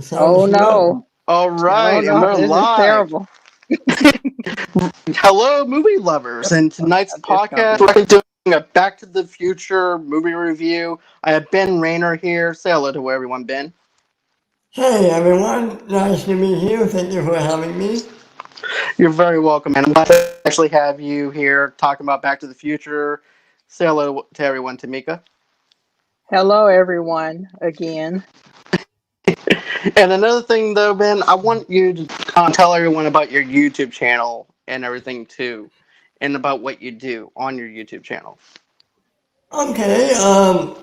Sounds Oh good. no. All Oh right, and no. we're This is live. terrible. Hello, movie lovers. In tonight's It's gonna podcast, be we're actually doing a Back to the Future movie review. I have Ben Rayner here. Say hello to everyone, Ben. Hey everyone, nice to meet you. Thank you for having me. You're very welcome, and I'm glad to actually have you here talking about Back to the Future. Say hello to everyone, Tamika. hello everyone again. And another thing, though, Ben, I want you to tell everyone about your YouTube channel and everything, too, and about what you do on your YouTube channel. Okay,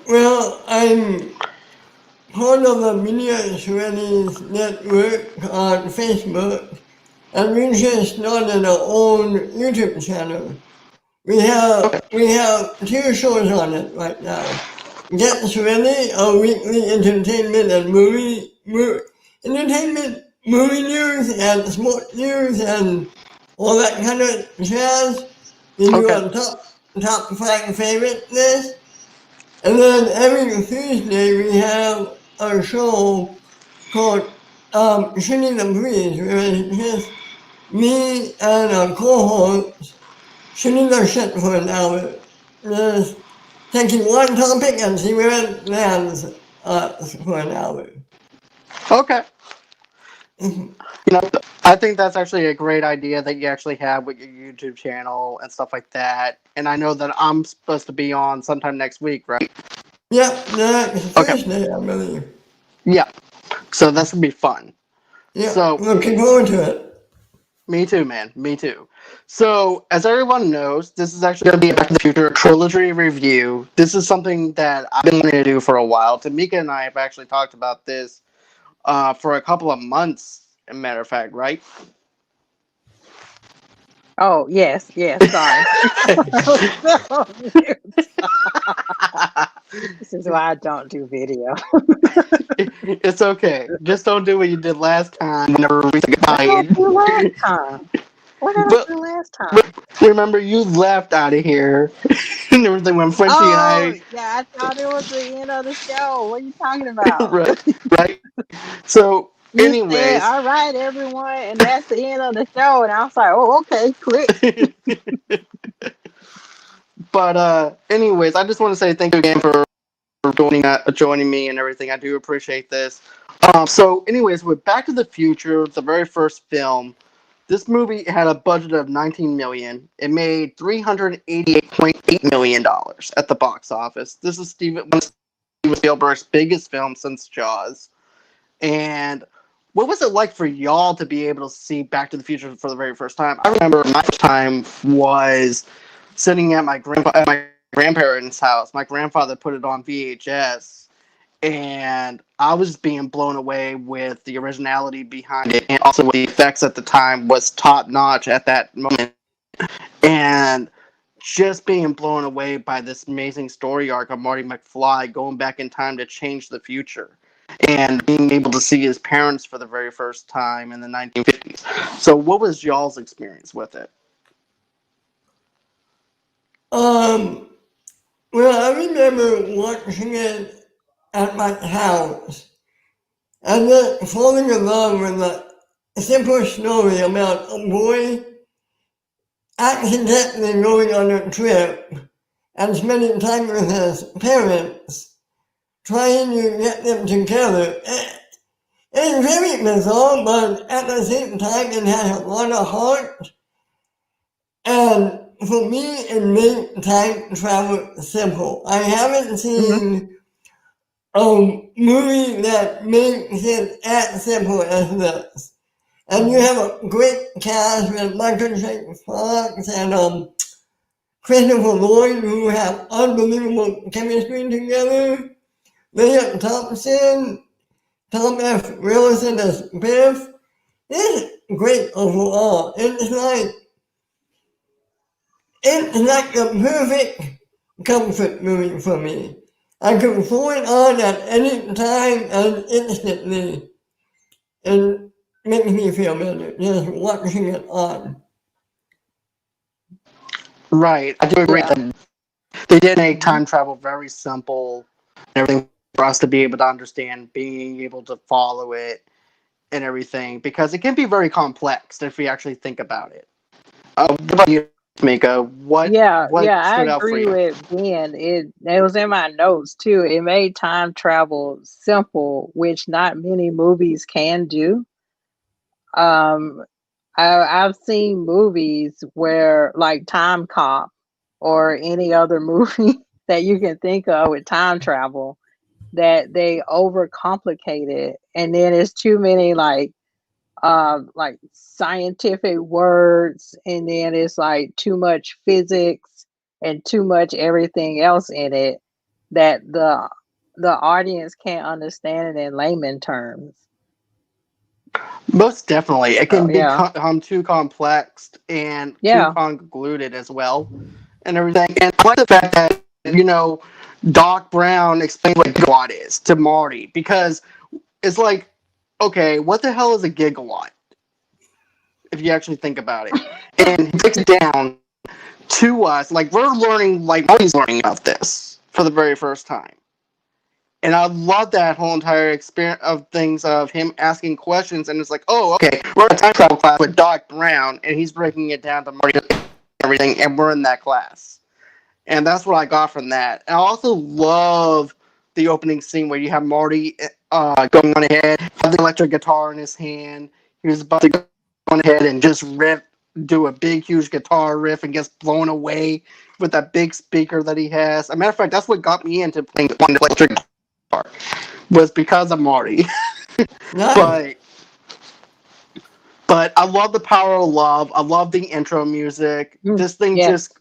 well, I'm part of the Media Studies Network on Facebook, and we just started our own YouTube channel. We have Okay. we have two shows on it right now. Get Ready, a weekly entertainment, movie news, and sport news, and all that kind of jazz. We do Okay. our top five favorite list, and then every Tuesday we have a show called Shooting the Breeze, where it's just me and a co-host shooting the shit for an hour. Just taking one topic and see where it lands for an hour. Okay. You know, I think that's actually a great idea that you actually have with your YouTube channel and stuff like that. And I know that I'm supposed to be on sometime next week, right? Yep, next Okay. Thursday, I believe. Yeah. So that's gonna be fun. Yep, So looking forward to it. me too, man. Me too. So as everyone knows, this is actually gonna be a Back to the Future trilogy review. This is something that I've been wanting to do for a while. Tamika and I have actually talked about this for a couple of months. As a matter of fact, right? Oh yes, sorry. I was still on mute. This is why I don't do video. It's okay. Just don't do what you did last time whenever we said What did I goodbye. do last time? What did I But do last time? remember, you left out of here and everything when Frenchie and Oh I, yeah, I thought it was the end of the show. What are you talking about? right, right. So, You said, anyways, all right, everyone, and that's the end of the show. And I was like, oh, okay, click. but anyways, I just want to say thank you again for joining me and everything. I do appreciate this. So, anyways, with Back to the Future, the very first film, this movie had a budget of 19 million. It made 388.8 million dollars at the box office. This is one of Steven Spielberg's biggest film since Jaws. And what was it like for y'all to be able to see Back to the Future for the very first time? I remember my first time was sitting at my grandparents' house. My grandfather put it on VHS, and I was being blown away with the originality behind it, and also the effects at the time was top notch at that moment, and just being blown away by this amazing story arc of Marty McFly going back in time to change the future and being able to see his parents for the very first time in the 1950s. So, what was y'all's experience with it? Um, well, I remember watching it at my house and then falling in love with a simple story about a boy accidentally going on a trip and spending time with his parents, trying to get them together. It's very bizarre, but at the same time, it has a lot of heart. And for me, it made time travel simple. I haven't Hmm. seen a movie that makes it as simple as this. And you have a great cast with Michael J. Fox and Christopher Lloyd, who have unbelievable chemistry together. Leah Thompson, Tom F. Wilson as Biff. It's great overall. It's like the perfect comfort movie for me. I can throw it on at any time and instantly. It makes me feel better just watching it on. Right, I do agree Yeah. that they did make Hmm. time travel very simple and everything for us to be able to understand, being able to follow it and everything, because it can be very complex if we actually think about it. What about you, Tomeka? Yeah, What yeah, I stood out for agree you? with Ben. It was in my notes too. It made time travel simple, which not many movies can do. Um, I've seen movies where, like Time Cop or any other movie that you can think of with time travel, that they overcomplicate it, and then it's too many like scientific words, and then it's like too much physics and too much everything else in it that the audience can't understand it in layman terms. Most definitely, it So can become too complex and too yeah, convoluted as well, and everything. And I like the fact that Doc Brown explains what a gigawatt is to Marty, because it's like, okay, what the hell is a gigawatt if you actually think about it? And he breaks it down to us, like we're learning, like Marty's learning about this for the very first time. And I love that whole entire experience of things of him asking questions, and it's like, oh, okay, we're in a time travel class with Doc Brown, and he's breaking it down to Marty and everything, and we're in that class. And that's what I got from that. And I also love the opening scene where you have Marty going on ahead, have the electric guitar in his hand. He was about to go on ahead and just do a big, huge guitar riff, and gets blown away with that big speaker that he has. As a matter of fact, that's what got me into playing one electric guitar, was because of Marty. Nice. but but I love the power of love. I love the intro music. mm, This thing yes, just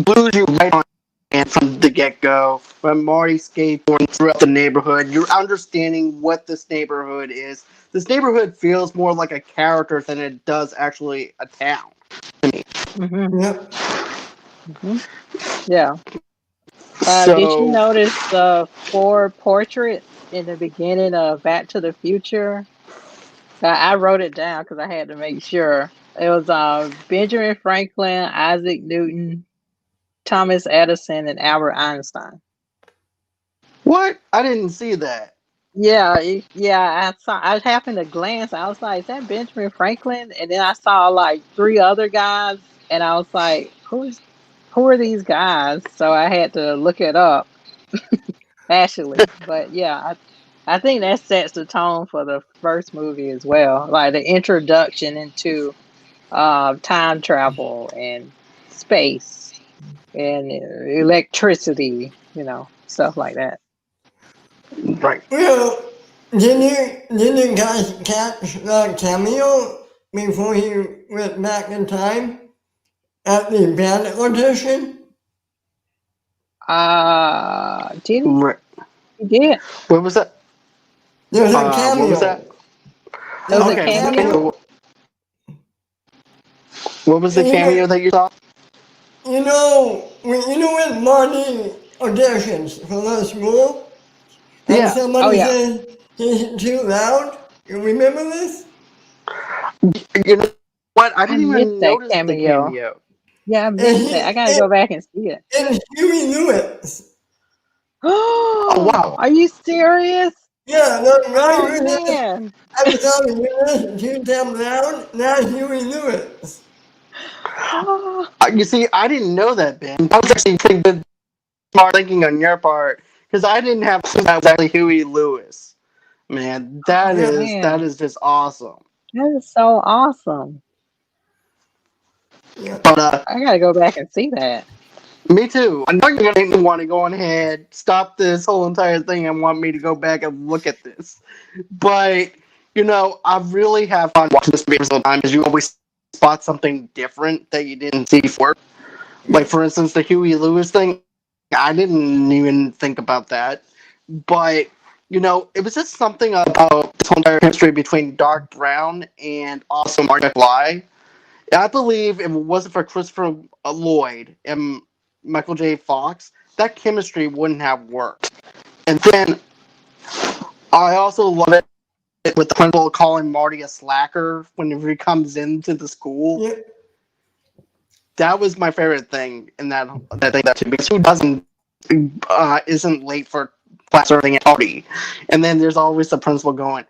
blew you right on, and from the get-go, when Marty skateboarding throughout the neighborhood, you're understanding what this neighborhood is. This neighborhood feels more like a character than it does actually a town to me. hmm Yep. hmm yeah. Did you So, notice the four portraits in the beginning of Back to the Future? I wrote it down because I had to make sure. It was Benjamin Franklin, Isaac Newton, Thomas Edison, and Albert Einstein. what? I didn't see that. Yeah, yeah. I saw. I happened to glance. I was like, "Is that Benjamin Franklin?" And then I saw like three other guys, and I was like, who are these guys?" So I had to look it up actually. But yeah, I think that sets the tone for the first movie as well, like the introduction into time travel and space and electricity, stuff like that. Right. Well, did you guys catch the cameo before he went back in time at the band audition? Did he? Right. He did. What was that? There's a What was that? cameo. It There's was a a Okay, the cameo. cameo. cameo. What was the cameo that you saw? When Marty auditions for the school and Yeah. Oh somebody yeah, says he's too loud? You remember this? You know what? I I didn't missed even that notice the cameo. cameo. Yeah, I And missed that. I he gotta go back and see it. and Huey Lewis. Oh wow. Are you serious? Yeah, the guy Oh who says man. every time you listen too damn loud, that's Huey Lewis. Oh, You see, I didn't know that, Ben. That was actually pretty good, smart thinking on your part, because I didn't have a clue that was actually Huey Lewis. Man, that Yeah, is that man. is just awesome. That is so awesome. yeah. But I gotta go back and see that. me too. I know you're gonna make me want to go on ahead, stop this whole entire thing, and want me to go back and look at this. But I really have fun watching this movie every single time, because you always spot something different that you didn't see before. Like, for instance, the Huey Lewis thing, I didn't even think about that. But, it was just something about this whole entire history between Dark Brown and also Mark McFly. I believe if it wasn't for Christopher Lloyd and Michael J. Fox, that chemistry wouldn't have worked. And then I also love it with the principal calling Marty a slacker whenever he comes into the school. Yeah. That was my favorite thing in that thing, that too, because who doesn't isn't late for class or anything at party. And then there's always the principal going,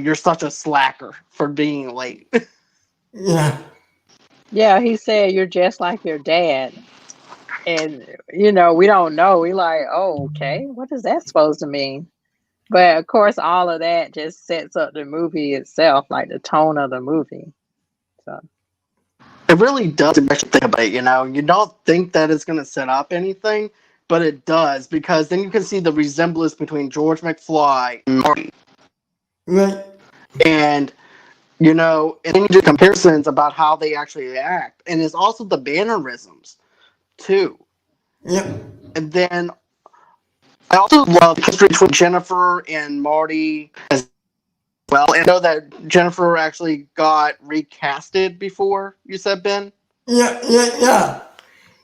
you're such a slacker for being late. Yeah. Yeah, he said you're just like your dad. And we don't know. We like, oh, okay, what is that supposed to mean? But of course, all of that just sets up the movie itself, like the tone of the movie. So It really does if you actually think about it, you know. You don't think that it's going to set up anything, but it does, because then you can see the resemblance between George McFly and Marty. Right. And, and then you do comparisons about how they actually act. And it's also the mannerisms, too. Yep. And then I also love the history between Jennifer and Marty as well. And I know that Jennifer actually got recasted before, you said, Ben? Yeah.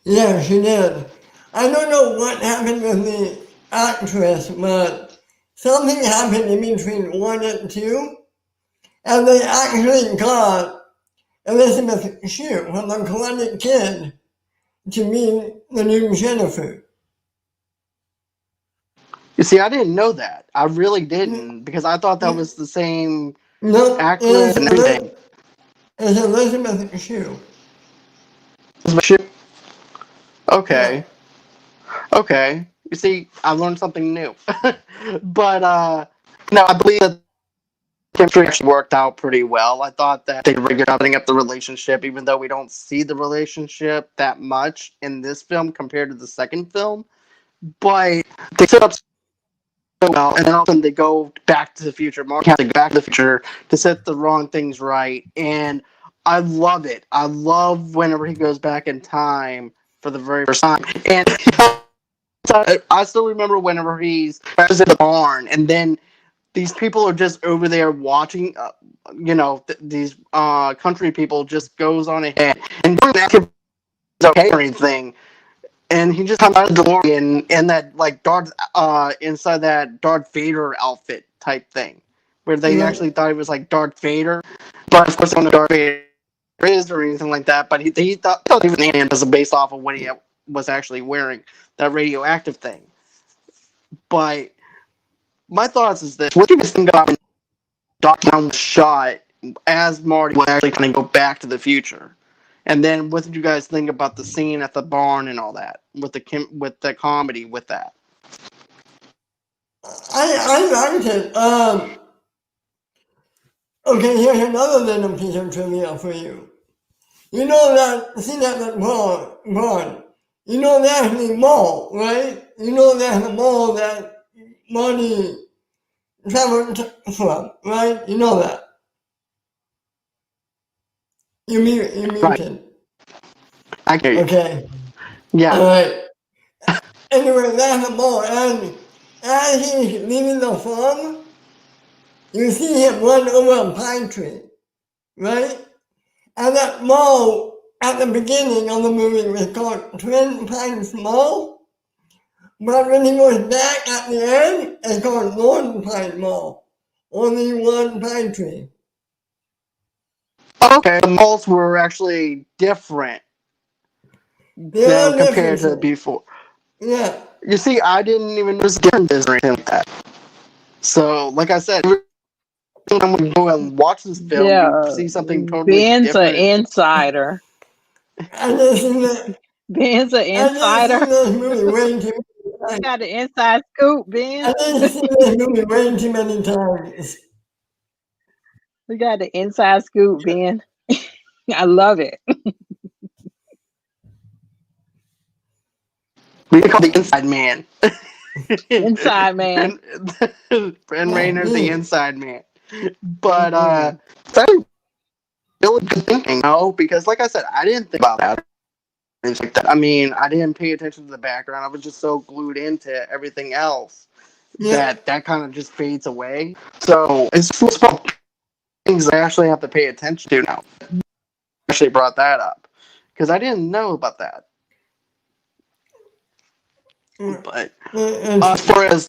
Yeah, she did. I don't know what happened with the actress, but something happened in between 1 and 2, and they actually got Elizabeth Shue from the Karate Kid to be the new Jennifer. You see, I didn't know that. I really didn't, because I thought that was the same No, actress and everything. it's Elizabeth Shue. Yeah. Okay. Okay. You see, I learned something new. But I believe that the chemistry actually worked out pretty well. I thought that they did a really good job setting up the relationship, even though we don't see the relationship that much in this film compared to the second film. But they set up so well, and then all of a sudden they go back to the future. Mark has to go back to the future to set the wrong things right, and I love it. I love whenever he goes back in time for the very first time, and I still remember whenever he's in the barn, and then these people are just over there watching. These country people just goes on ahead and don't ask if it's okay or anything. And he just comes out of the DeLorean in that like Darth inside that Darth Vader outfit type thing, where they Right. actually thought he was like Darth Vader, but of course they don't know Darth Vader is or anything like that. But he thought he was an alien because based off of what he was actually wearing, that radioactive thing. But my thoughts is this: what do you guys think about when Doc Brown was shot as Marty was actually going to go back to the future? And then, what did you guys think about the scene at the barn and all that with the comedy with that? I liked it. Okay, here's another little piece of trivia for you. You know that scene at the barn. You know that's the mall, right? You know that's the mall that Marty traveled from, right? You know that. You Right, muted. I get you. Okay. Yeah. Alright. Anyway, that's the mall, and as he's leaving the farm, you see him run over a pine tree, right? And that mall at the beginning of the movie was called Twin Pines Mall, but when he goes back at the end, it's called Lone Pine Mall. Only one pine tree. Okay, the malls were actually different There than are compared to differences. before. Yeah. You see, I didn't even notice differences or anything like that. So, like I said, every time we go and watch this film, you yeah, see something totally Ben's an different. insider. I just seen that. Ben's an I just seen insider. this movie way too many times. Got the inside scoop, Ben. I just seen this movie way too many times. We got the inside scoop, Ben. I love it. We call the inside man. Inside man. Ben Rayner, the inside man. But Mhm. that's really good thinking, because like I said, I didn't think about that. Like that. I mean, I didn't pay attention to the background. I was just so glued into everything else Yeah. that kind of just fades away. So it's small things I actually have to pay attention to now. I actually brought that up because I didn't know about that. But as far as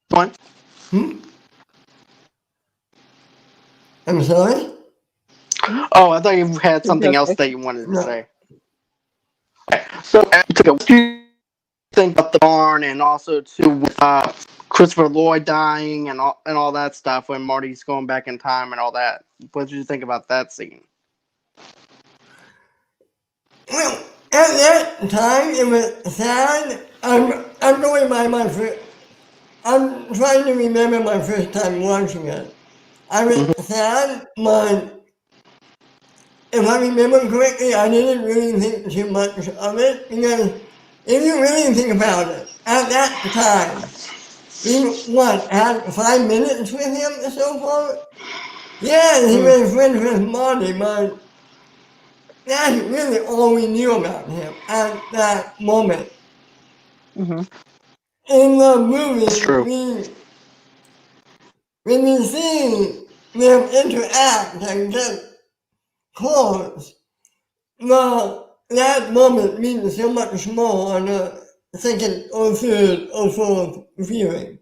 one, I'm sorry? oh, I thought you had It's something else okay. that you wanted to No. say. Okay. So, what do you think about the barn and also too with Christopher Lloyd dying and all that stuff when Marty's going back in time and all that. What did you think about that scene? Well, at that time, it was sad. I'm going by my first. I'm trying to remember my first time watching it. I was sad, but if I remember correctly, I didn't really think too much of it because if you really think about it, at that time, we had 5 minutes with him so far? Yeah, he was friends with Marty, but that's really all we knew about him at that moment. Mm-hmm. In the It's true. movie, when we see them interact and get close, that moment means so much more on a second or third or fourth viewing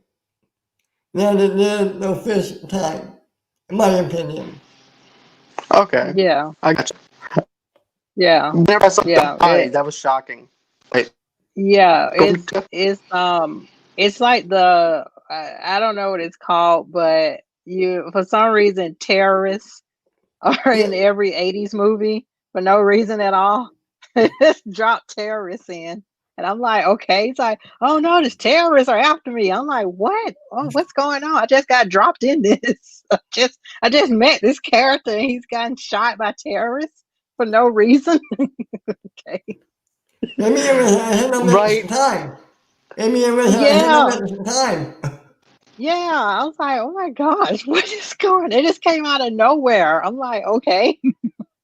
than it did the first time, in my opinion. Okay. Yeah. I got you. Yeah. Whenever I saw Yeah. the body, that was shocking. Wait, Yeah. go It's like the I don't know what it's called, but for some reason terrorists are in Yeah, every 80s movie for no reason at all. Just drop terrorists in. And I'm like, okay. It's like, oh no, these terrorists are after me. I'm like, what? Oh, what's going on? I just got dropped in this. I just met this character and he's gotten shot by terrorists for no reason. Okay. maybe it was ahead of its right. time. Maybe it was ahead Yeah. of its time. Yeah. I was like, oh my gosh, what is going? It just came out of nowhere. I'm like, okay.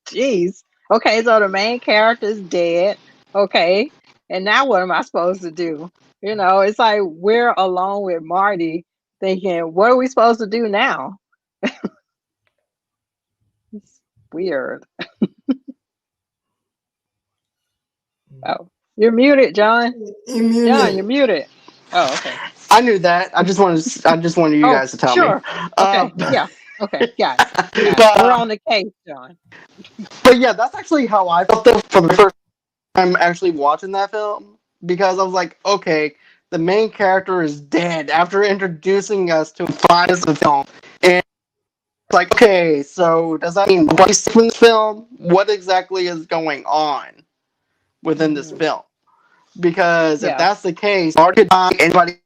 Jeez. Okay, so the main character is dead. Okay. And now what am I supposed to do? It's like we're alone with Marty thinking, what are we supposed to do now? It's weird. Oh, you're muted, John. John, you're muted. Oh, okay. I knew that. I just wanted you Oh, guys to tell me. sure. Okay. Yeah. Okay. Got it. Got it. But We're on the case, John. but yeah, that's actually how I felt though for the first time actually watching that film because I was like, okay, the main character is dead after introducing us to find us in the film, and it's like, okay, so does that mean Bryce in this film? What exactly is going on within this film? Because if Yeah. that's the case, Marty could die, anybody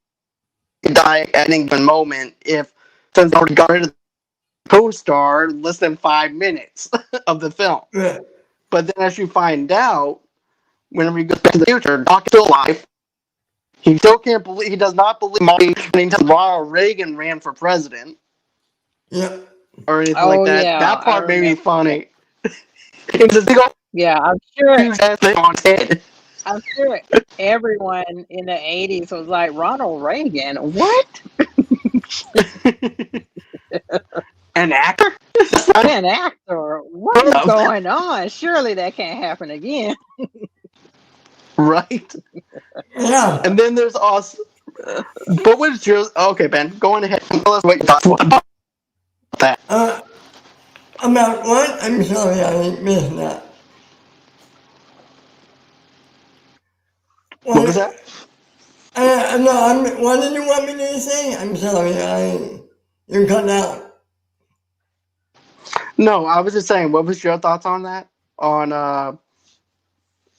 could die at any given moment if since already got rid of the co-star less than 5 minutes of the film. Yeah. But then as you find out, whenever you go back to the future, Doc is still alive. He still can't believe he does not believe Marty until Ronald Reagan ran for president Yep. or anything like Oh that. yeah. That I part made me remember. funny. It's a big old Yeah, I'm sure huge ass thing on his head. I'm sure everyone in the 80s was like, Ronald Reagan, what? An actor? An actor? What is going on? Surely that can't happen again. Right? Yeah. And then there's also. But what is your. Okay, Ben, go on ahead. Tell us what you thought about that. About what? I'm sorry, I missed that. What was that? No, what did you want me to say? I'm sorry, you cut out. No, I was just saying, what was your thoughts on that? On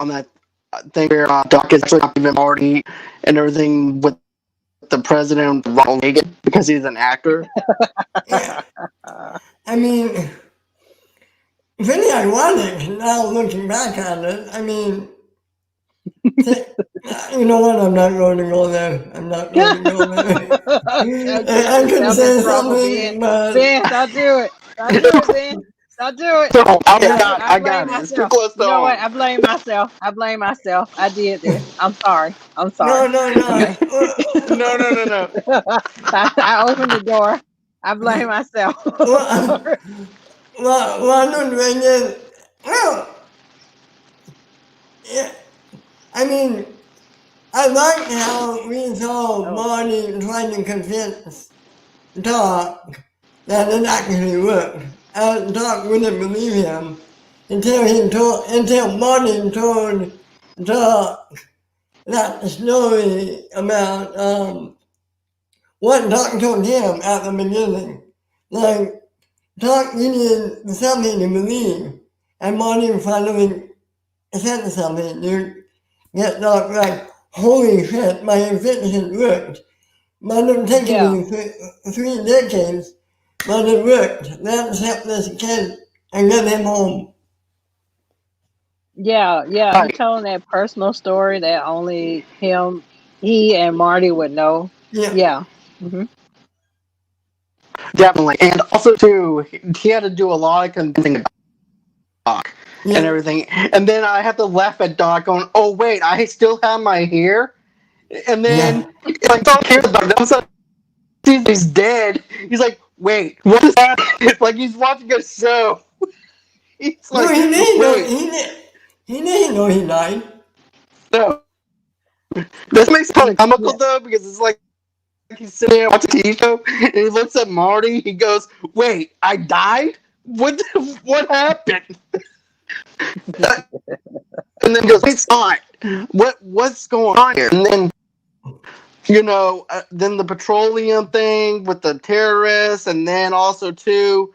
that thing where Doc is actually not even Marty and everything with the president Ronald Reagan because he's an actor. Yeah. I mean, really ironic now looking back on it. I mean, you know what? I'm not going to go there. I'm not going to go there. I could say something, but Ben, don't do it. Don't do it, Ben. Don't do it. So, I blame got it. It's too myself. close to You know what? home. I blame myself. I did this. I'm sorry. no. Okay. No. I opened the door. I blame myself. Ronald Reagan, well, yeah, I mean, I like how we saw Marty trying to convince Doc that it actually worked. And Doc wouldn't believe him until Marty told Doc that story about what Doc told him at the beginning. Like, Doc needed something to believe, and Marty finally said something to get Doc like, holy shit, my invention worked. Might have taken Yeah, me 3 decades, but it worked. Let's help this kid and get him home. yeah. He Right. told that personal story that only he and Marty would know. Yeah, Yeah. Hmm. Definitely. And also too, he had to do a lot of convincing about Doc and yeah, everything. And then I have to laugh at Doc going, oh wait, I still have my hair? And then yeah. like Doc cares about it. All of a sudden he's dead. He's like, wait, what is that? It's like he's watching a show. He's No, like, he didn't know. wait, He didn't know he died. no. This makes it kind of comical Yeah. though, because it's like he's sitting there watching a TV show and he looks at Marty, he goes, wait, I died? What happened? And then he goes, it's not. What's going on here? And then then the petroleum thing with the terrorists, and then also too,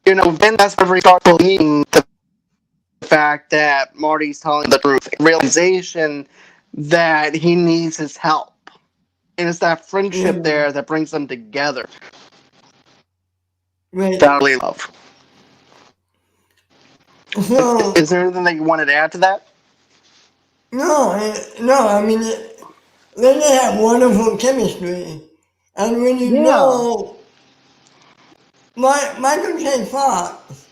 then that's where he starts believing the fact that Marty's telling the truth, realization that he needs his help, and it's that friendship Yeah, there that brings them together. right. That I really love. So Is there anything that you wanted to add to that? no. I mean, then they have wonderful chemistry, and when you Yeah. know, Michael J. Fox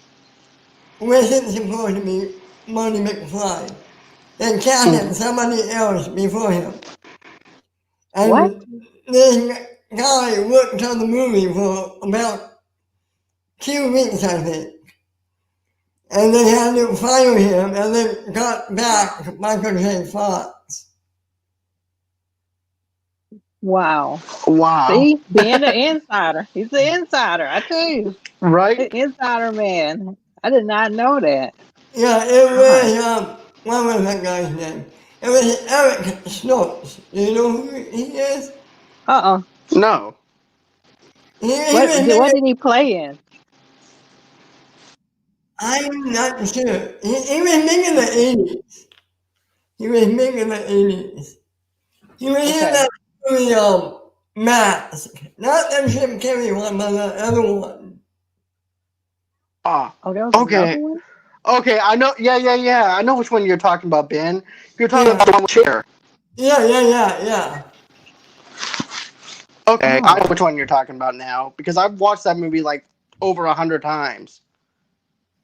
wasn't supposed to be Marty McFly. They casted somebody else before him, What? and this guy worked on the movie for about 2 weeks, I think. And they had to fire him and then got back Michael J. Fox. Wow. Wow. See, being the insider. He's the insider. I tell you, Right? the insider man. I did not know that. Yeah, it God. was, what was that guy's name? It was Eric Stokes. Do you know who he is? Uh-uh. No. He What was what making, did he play in? I'm not sure. He was making the 80s. He was making the 80s. He was in Okay. that movie, Mask. Not the Jim Carrey one, but the other one. Ah. Oh, there was another Okay. one? Okay, I know. Yeah. I know which one you're talking about, Ben. You're talking about Yeah, the one with Cher. yeah. Okay, I know Oh. which one you're talking about now because I've watched that movie like over 100 times,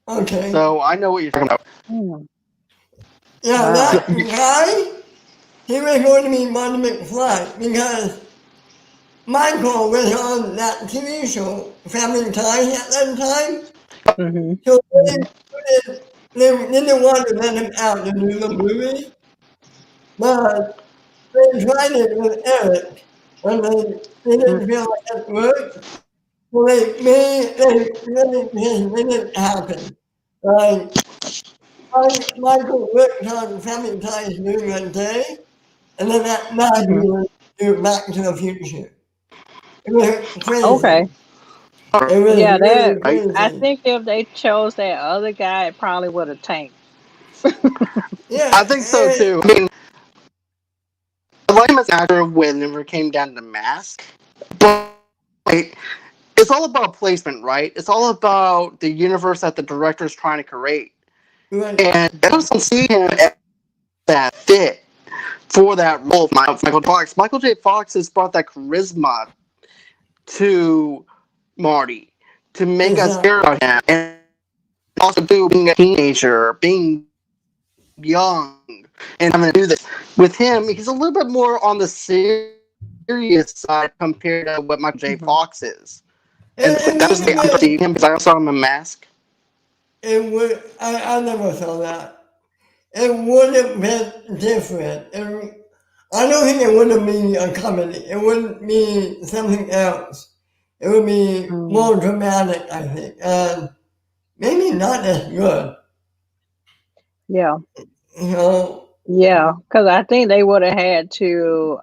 Okay. so I know what you're talking about. Hmm. Yeah, So, Wow. that guy, he was going to be Marty McFly because Michael was on that TV show, Family Ties, at that time. Mm-hmm. So Mm-hmm. they didn't want to let him out to do the movie, but they tried it with Eric, and they didn't feel like it worked. So they made it happen. Like, Michael worked on Family Ties during the day, and then at night Mm-hmm. we would do Back to the Future. It was Okay. crazy. It was Yeah, really that right? I crazy. think if they chose that other guy, it probably would have tanked. I Yeah, think so too. I mean, I like him as an actor whenever it came down to Mask, but like, it's all about placement, right? It's all about the universe that the director is trying to create, right. and I just don't see him as that fit for that role of Michael Fox. Michael J. Fox has brought that charisma to Marty to make us care Exactly. about him, and also to being a teenager, being young, and having to do this with him. He's a little bit more on the serious side compared to what Michael J. Mm-hmm. Fox is, and It that's just would the way have I'm been, perceiving him because I saw him in Mask. it would, I never saw that. It would have been different. I don't think it would have been a comedy. It wouldn't be something else. It would be Mm. more dramatic, I think, and maybe not as good. Yeah. You know, Yeah, because I think they would have had to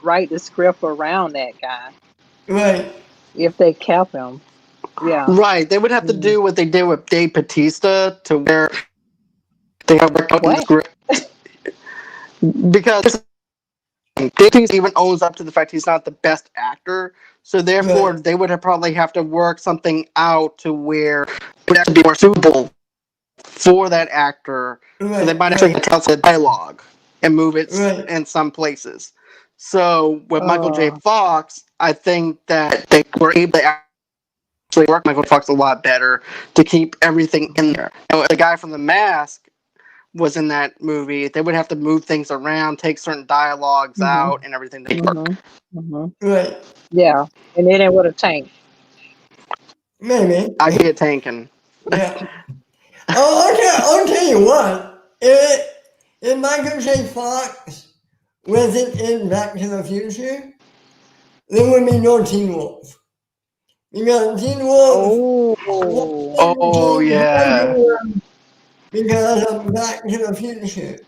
write the script around that guy Right. if they kept him. Yeah. Right. They would have to Mm. do what they did with Dave Bautista to where they have worked out the What? script because Dave Bautista even owns up to the fact he's not the best actor. So therefore, Right. they would have probably have to work something out to where it would have to be more suitable for that actor. So they Right. might actually Right. tell the dialogue and move it Right. in some places. So with Michael J. Oh. Fox, I think that they were able to actually work Michael Fox a lot better to keep everything in there. And the guy from The Mask was in that movie. They would have to move things around, take certain dialogues Mhm. out, and everything to work. Mhm. Mhm. Right. Yeah, and then it would have tanked. Maybe. I get tanking. Yeah. Oh, okay. I'll tell you what. If Michael J. Fox wasn't in Back to the Future, there would be no Teen Wolf. Because Teen Wolf Oh. Oh became yeah, popular because of Back to the Future.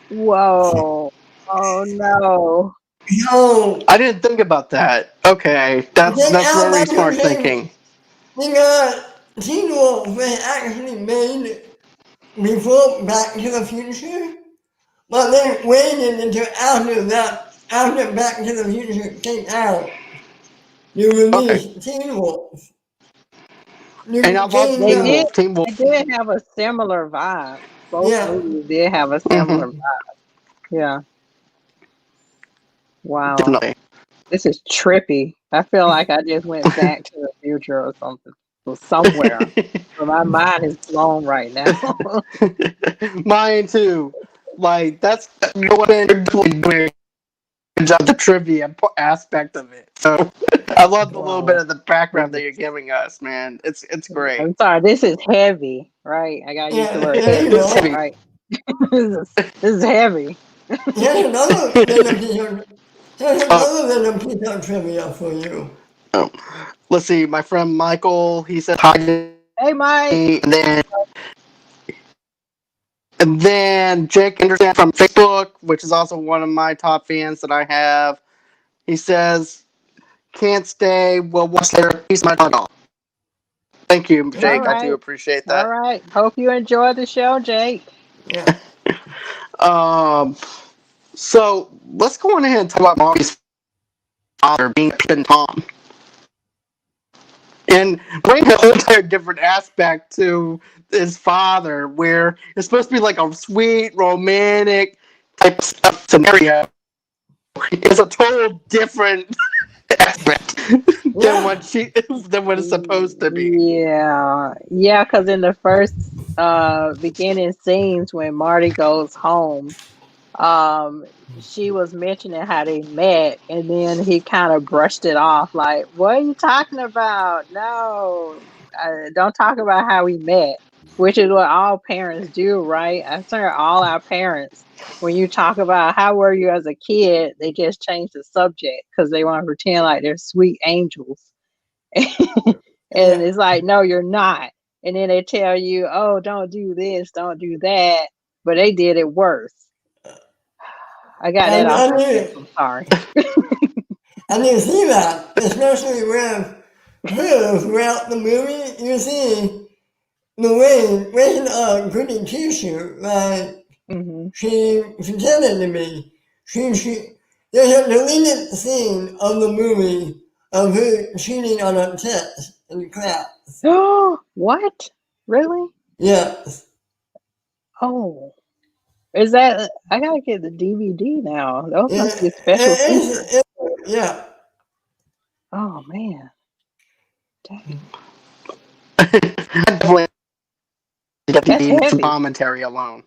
Whoa. Oh no. So I didn't think about that. Okay, that's take out very Michael smart J. thinking. Because Teen Wolf was actually made before Back to the Future, but they waited until after Back to the Future came out, you Okay, release Teen Wolf. and I You love change They Teen did Wolf. the Teen Wolf, they did have a similar vibe. Both yeah. movies did have a mm-hmm, similar vibe. Yeah. Wow. definitely. This is trippy. I feel like I just went back to the future or something. Or somewhere. But my mind is blown right now. Mine too. Like that's you know what you're definitely doing a good job with the trivia aspect of it. So I love the little bit Wow. of the background that This you're giving us, man. It's great. I'm sorry, this is heavy, right? I gotta use the Yeah, word there you heavy, It's go. heavy. right? This is heavy. Here's another little piece of here's Oh, another little piece of trivia for you. oh. Let's see. My friend Michael, he said hi to Hey Mike. me, and then Jake Anderson from Facebook, which is also one of my top fans that I have. He says, "Can't stay. We'll watch later. Peace, my dog." Thank you, All Jake. I do right. appreciate All that. right. Hope you enjoy the show, Jake. Yeah. Um, so let's go on ahead and talk about Marty's father being Pete and Tom, and bring a whole entire different aspect to his father, where it's supposed to be like a sweet, romantic type of scenario. It's a total different aspect than Yeah. what it's supposed to be. Yeah. Yeah, because in the first beginning scenes when Marty goes home, um, she was mentioning how they met, and then he kind of brushed it off like, what are you talking about? No, don't talk about how we met, which is what all parents do, right? I swear all our parents, when you talk about how were you as a kid, they just change the subject because they want to pretend like they're sweet angels. And Yeah. it's like, no, you're not. And then they tell you, oh, don't do this, don't do that, but they did it worse. I got that And off and my chest. you I'm sorry. and you see that, especially with her throughout the movie, you see the way when Goody Two-Shoes, like Hmm. she pretended to be. She there's a deleted scene of the movie of her cheating on a test in class. What? Really? Yes. Oh, is that? I gotta get the DVD now. Those must be special features. Yeah. Oh man, dang, I definitely get that's the heavy. commentary alone.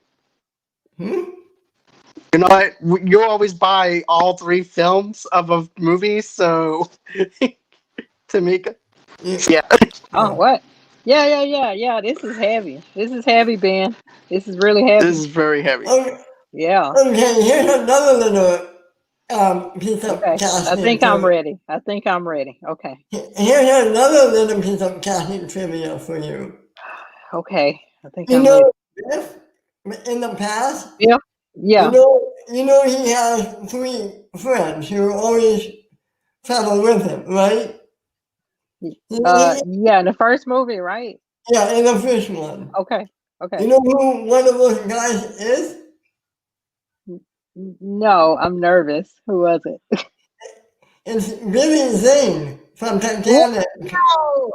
Hmm? You know what? You always buy all three films of a movie, so Tamika. Yeah. Yeah. Oh, Yeah. what? Yeah. This is heavy. This is heavy, Ben. This is really This heavy. is very heavy. Okay, Yeah. okay, here's another little piece of Okay. I casting think I'm trivia. ready. I think I'm ready. Okay. Here's another little piece of casting trivia for you. Okay. I think You I'm know, ready. Biff, in the past, Biff. Yeah. You know he has 3 friends who always travel with him, right? Yeah, in the first movie, right? Yeah, in the first one. Okay. You Okay. know who one of those guys is? No, I'm nervous. Who was it? It's Billy Zane from Titanic. Wow!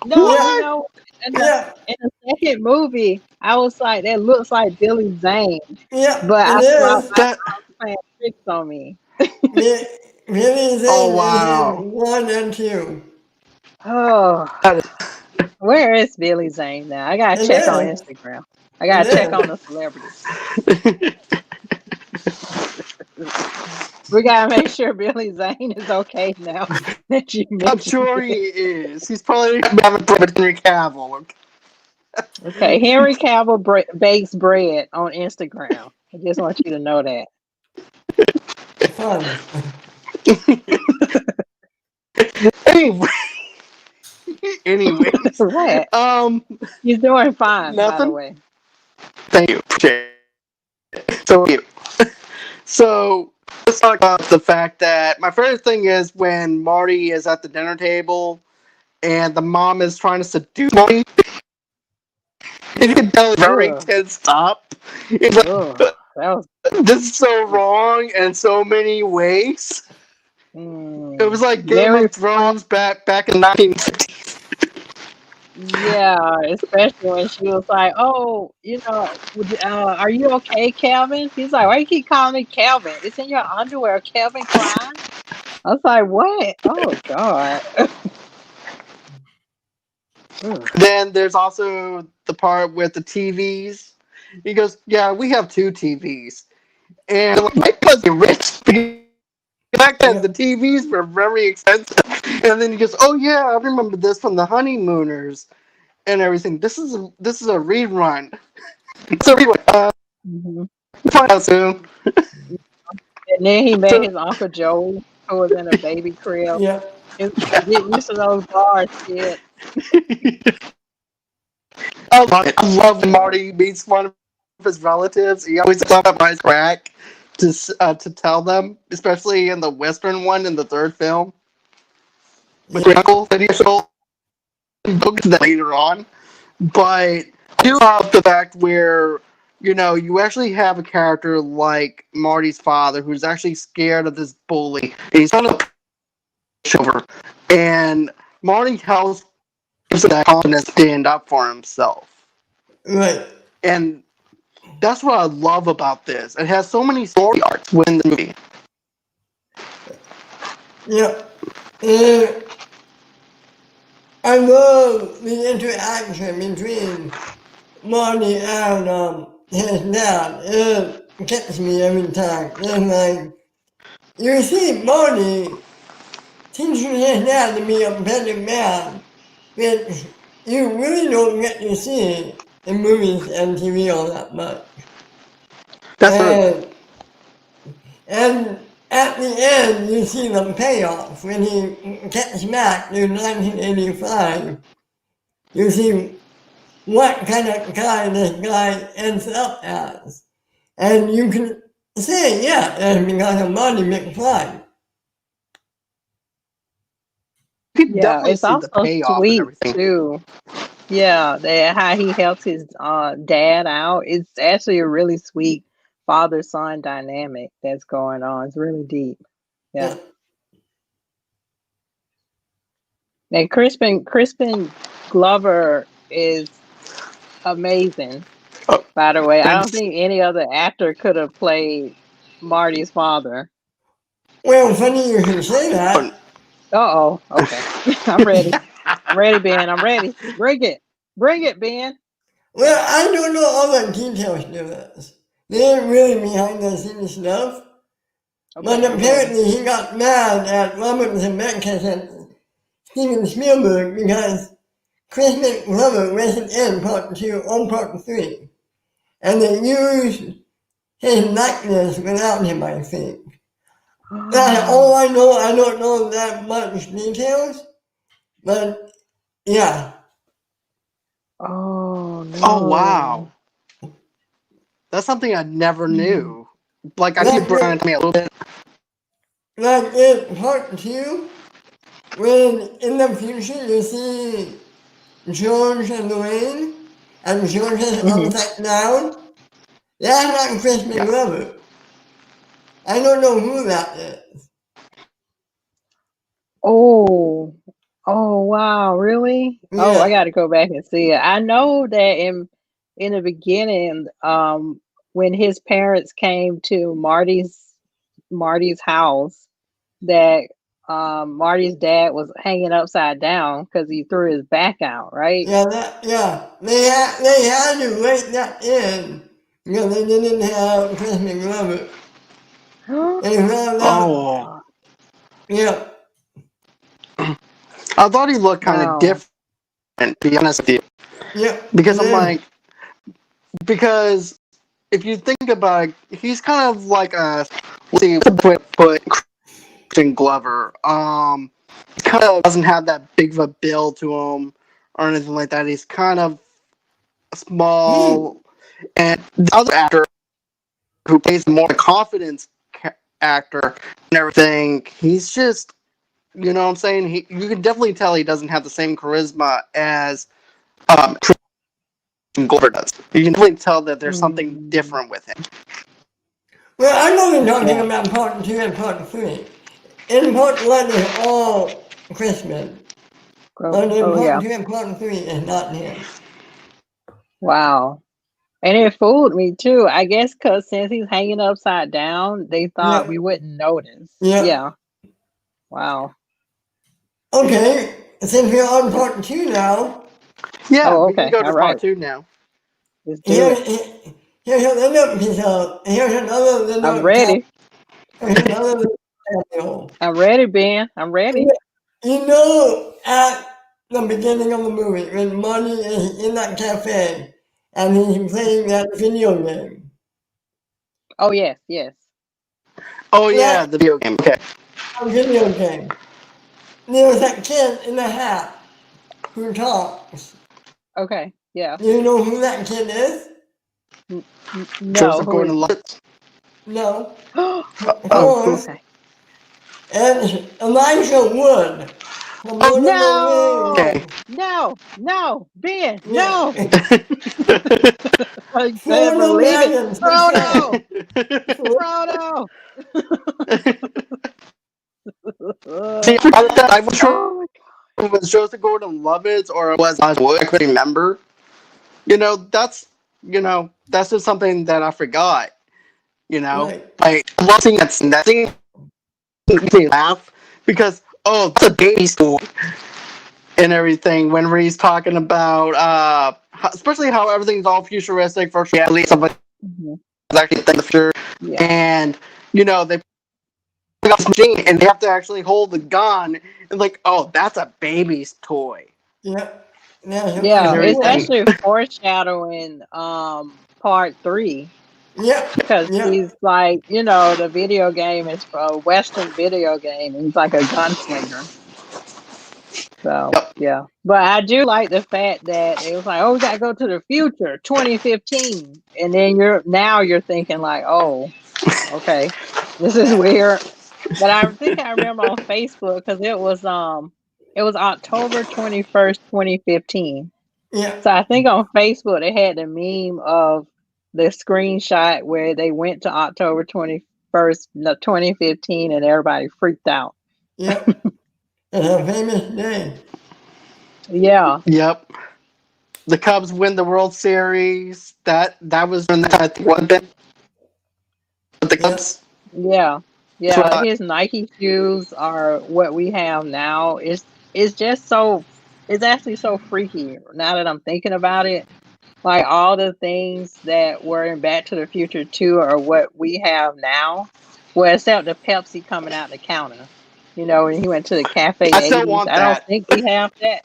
No, you What? know, in the Yeah, in the second movie, I was like, that looks like Billy Zane, yeah, but it I thought is. my That. mom was playing tricks on me. Billy Oh Zane is wow. in 1 and 2. Oh, That where is Billy Zane now? I gotta It check on is. Instagram. I It gotta check on is. the celebrity. is. We gotta make sure Billy Zane is okay now that you I'm mentioned sure he it. is. He's probably having trouble with Henry Cavill. Okay, Henry Cavill bakes bread on Instagram. I just want you to know that. Fun. Anyway, anyways, What? um, He's doing fine, by the nothing. way. Thank you. Appreciate it. So cute. So let's talk about the fact that my favorite thing is when Marty is at the dinner table and the mom is trying to seduce Marty, and you can tell it's very Ugh, tensed up. It's like ugh. That was this is so wrong in so many ways. It was like Game very of Thrones back in 1950s. yeah, especially when she was like, "Oh, are you okay, Calvin?" He's like, "Why you keep calling me Calvin? It's in your underwear, Calvin Klein." I was like, "What? Oh God." Ugh. Then there's also the part with the TVs. He goes, "Yeah, we have 2 TVs," and like, my cousin rich. Back then, the Yeah. TVs were very expensive. And then he goes, "Oh yeah, I remember this from the Honeymooners and everything. This is a rerun. It's a rerun. Mhm. We'll find out soon." And then he met So his Uncle Joey, who was in a baby crib. Yeah. It's like, get used to those bars, kid. I love it. I love when Marty meets one of his relatives. He always talks about his crack to tell them, especially in the Western one in the third film with Yeah. the uncle that he stole books that later on. But I do love the fact where you actually have a character like Marty's father who's actually scared of this bully. And he's trying to push over, and Marty tells him that confidence to stand up for himself. Right. And that's what I love about this. It has so many story arcs within the movie. Yeah. And I love the interaction between Marty and his dad. It gets me every time. It's like you see Marty teaching his dad to be a better man, which you really don't get to see in movies and TV all that much. That's true. And and at the end, you see the payoff when he gets back to 1985. You see what kind of guy this guy ends up as. And you can say, yeah, it's because of Marty McFly. You can Yeah, definitely it's see the also payoff and sweet everything. too. Yeah, how he helps his dad out. It's actually a really sweet father son dynamic that's going on. It's really deep. Yeah. Yeah, And Crispin Glover is amazing, Oh, by the way. I and don't think any other actor could have played Marty's father. well, funny you should say oh, that. Uh-oh. Okay. I'm ready. I'm ready, Ben. I'm ready. Bring it. Bring it, Ben. Well, I don't know all the details to this. They ain't really behind the scenes stuff. But Okay, I'm ready. apparently he got mad at Robert Zemeckis and Steven Spielberg because Crispin Glover wasn't in part 2 or part 3. And they used his likeness without him, I think. That's all I know. I don't know that much details. But yeah, Oh oh no. wow. That's something I never Mm. knew. Like, I need Like Brian to it, tell me a little bit. like in part two, when in the future you see George and Lorraine, and George is Hmm. upside down, that's not Crispin Yeah. Glover. I don't know who that is. Oh, oh wow, really? Oh, I Yeah, got to go back and see it. I know that in the beginning, when his parents came to Marty's house, that Marty's dad was hanging upside down because he threw his back out, right? yeah. They had to write that in because they didn't have Crispin Glover. They found out, Oh, yeah, I thought he looked kind of Wow. different, to be honest with you. yeah, Because and I'm then, like, because if you think about it, he's kind of like a, let's see, put Christian Glover. Kind of doesn't have that big of a build to him or anything like that. He's kind of small, and the other actor who plays more confidence actor and everything, he's just, you know what I'm saying? You can definitely tell he doesn't have the same charisma as Christian Glover does. You can definitely tell that there's something Mm, different with him. well, I'm only talking yeah. about part two and part three. In part one is all Crispin, but in Oh part yeah. two and part three is not him. Wow. And it fooled me too. I guess because since he's hanging upside down, they thought Yeah, we wouldn't notice. yeah. Yeah. Wow. Okay, since we're on part two now, Yeah, Oh, we can okay. go All to part right. two now. Let's do here, it. here's another piece of, here's another I'm little ready. here's another little cameo. I'm ready, Ben. I'm ready. You know, at the beginning of the movie, when Marty is in that cafe and he's playing that video game, Oh yes, yes. Oh yeah, that the video game. Okay. video game, there was that kid in the hat who talks. Okay. Yeah. Do you know who that kid is? No, Joseph who is he? Gordon-Levitt. No. Oh, Horse Okay. and Elijah Wood from oh, Lord of the okay. Rings. No, no, no, Ben, Yeah. no. I can't Frodo believe it. Baggins Frodo, himself. Fro- Frodo. See, I was sure Oh my it was Joseph Gordon-Levitt or it was Elijah Wood. I couldn't remember. That's just something that I forgot. Right. I love seeing that scene. That scene makes me laugh because that's a baby story and everything. When he's talking about, especially how everything's all futuristic, virtual reality, stuff like God. that, actually in the future, Yeah. and they pick up this machine and they have to actually hold the gun and like, oh, that's a baby's toy Yep. That's a and Yeah, baby it's boy. everything. actually foreshadowing part three Yep. because Yep. he's like, the video game is a Western video game and he's like a gunslinger. So Yep. yeah. But I do like the fact that it was like, oh, we gotta go to the future, 2015. And then you're thinking like, oh, okay, this is weird. But I think I remember on Facebook because it was October 21st, 2015. So Yep. I think on Facebook they had the meme of the screenshot where they went to October 21st, no, 2015 and everybody freaked out. Yep. It's a famous day. Yeah. Yep. The Cubs win the World Series. That was when I think one thing with the Yep. Cubs. Yeah. That's what I Yeah. thought. His Nike shoes are what we have now. It's just so it's actually so freaky now that I'm thinking about it. Like all the things that were in Back to the Future 2 are what we have now. Well, except the Pepsi coming out the counter. When he went to the Cafe I still 80s. want I don't that. think we have that.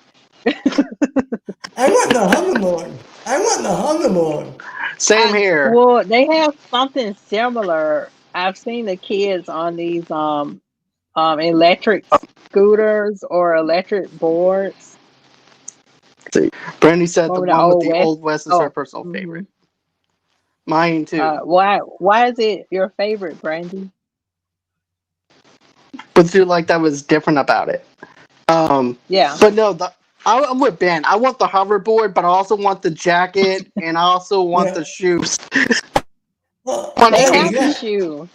I want the hoverboard. I want the hoverboard. Same here. Well, they have something similar. I've seen the kids on these electric scooters or electric boards See, Brandy said the from the one with old the west. Old West is her Oh, personal hmm favorite. Mine too. Why is it your favorite, Brandy? But do like that was different about it. Yeah. But no, I'm with Ben. I want the hoverboard, but I also want the jacket, and I also want Yeah. the shoes. Well, Want They that to have the be shoe.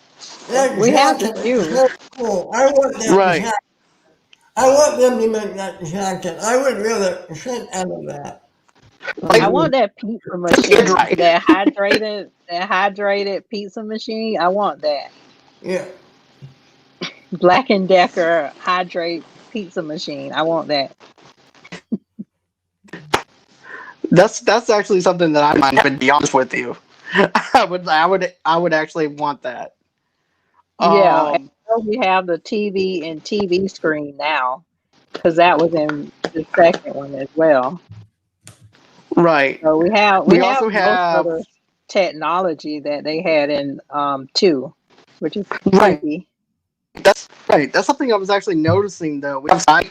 We have the jacket is shoe. so cool. I want that right. jacket. I want them to make that jacket. I would really sit out of that. I I Like want would. that pizza air machine. dry. That hydrated pizza machine. I want that. Yeah. Black and Decker hydrate pizza machine. I want that. That's actually something that I might even be honest with you. I would actually want that. Yeah, and Um, we have the TV and TV screen now because that was in the second one as well. right. So we We have also most of have the technology that they had in two, which is right. creepy. That's right. That's something I was actually noticing though. We have Skype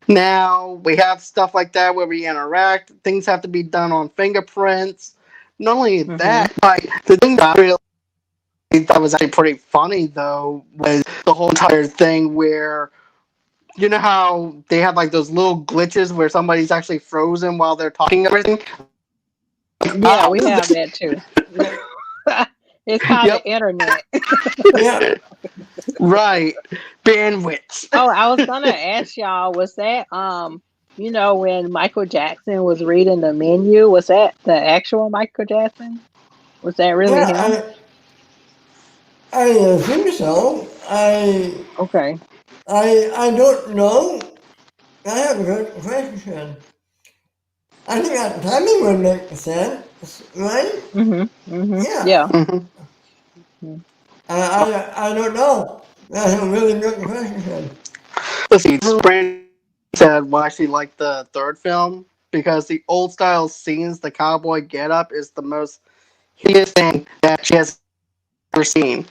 now. We have stuff like that where we interact. Things have to be done on fingerprints. Not only Hmm. that, but the thing that I really thought was actually pretty funny though was the whole entire thing where you know how they have like those little glitches where somebody's actually frozen while they're talking and everything. Yeah, Wow, we have that too. Yeah. It's called the yep, internet. Yeah. right. Bandwidth. Oh, I was gonna ask y'all, was that when Michael Jackson was reading the menu, was that the actual Michael Jackson? Was that really Yeah. him? I think so. Okay. I don't know. I have a good question. I think that timing would make sense, right? Mhm. Mhm. Yeah. Yeah. Mhm. Mhm. I don't know. That's a really good question. Let's see. Brand said why she liked the third film because the old style scenes, the cowboy getup, is the most hideous thing that she has ever seen.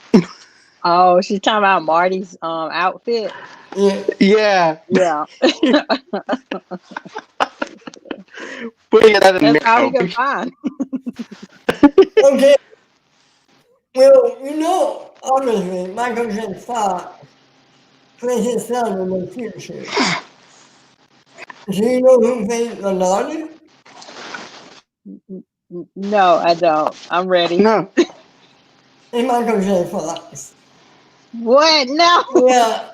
Oh, she's talking about Marty's outfit. Yeah. Yeah, Yeah. but yeah, that in That's all he Mexico. could find. Okay. Well, obviously, Michael J. Fox plays his son in the future. Do you know who plays the daughter? No, I don't. I'm ready. No, It's Michael J. Fox. What? No. Yeah.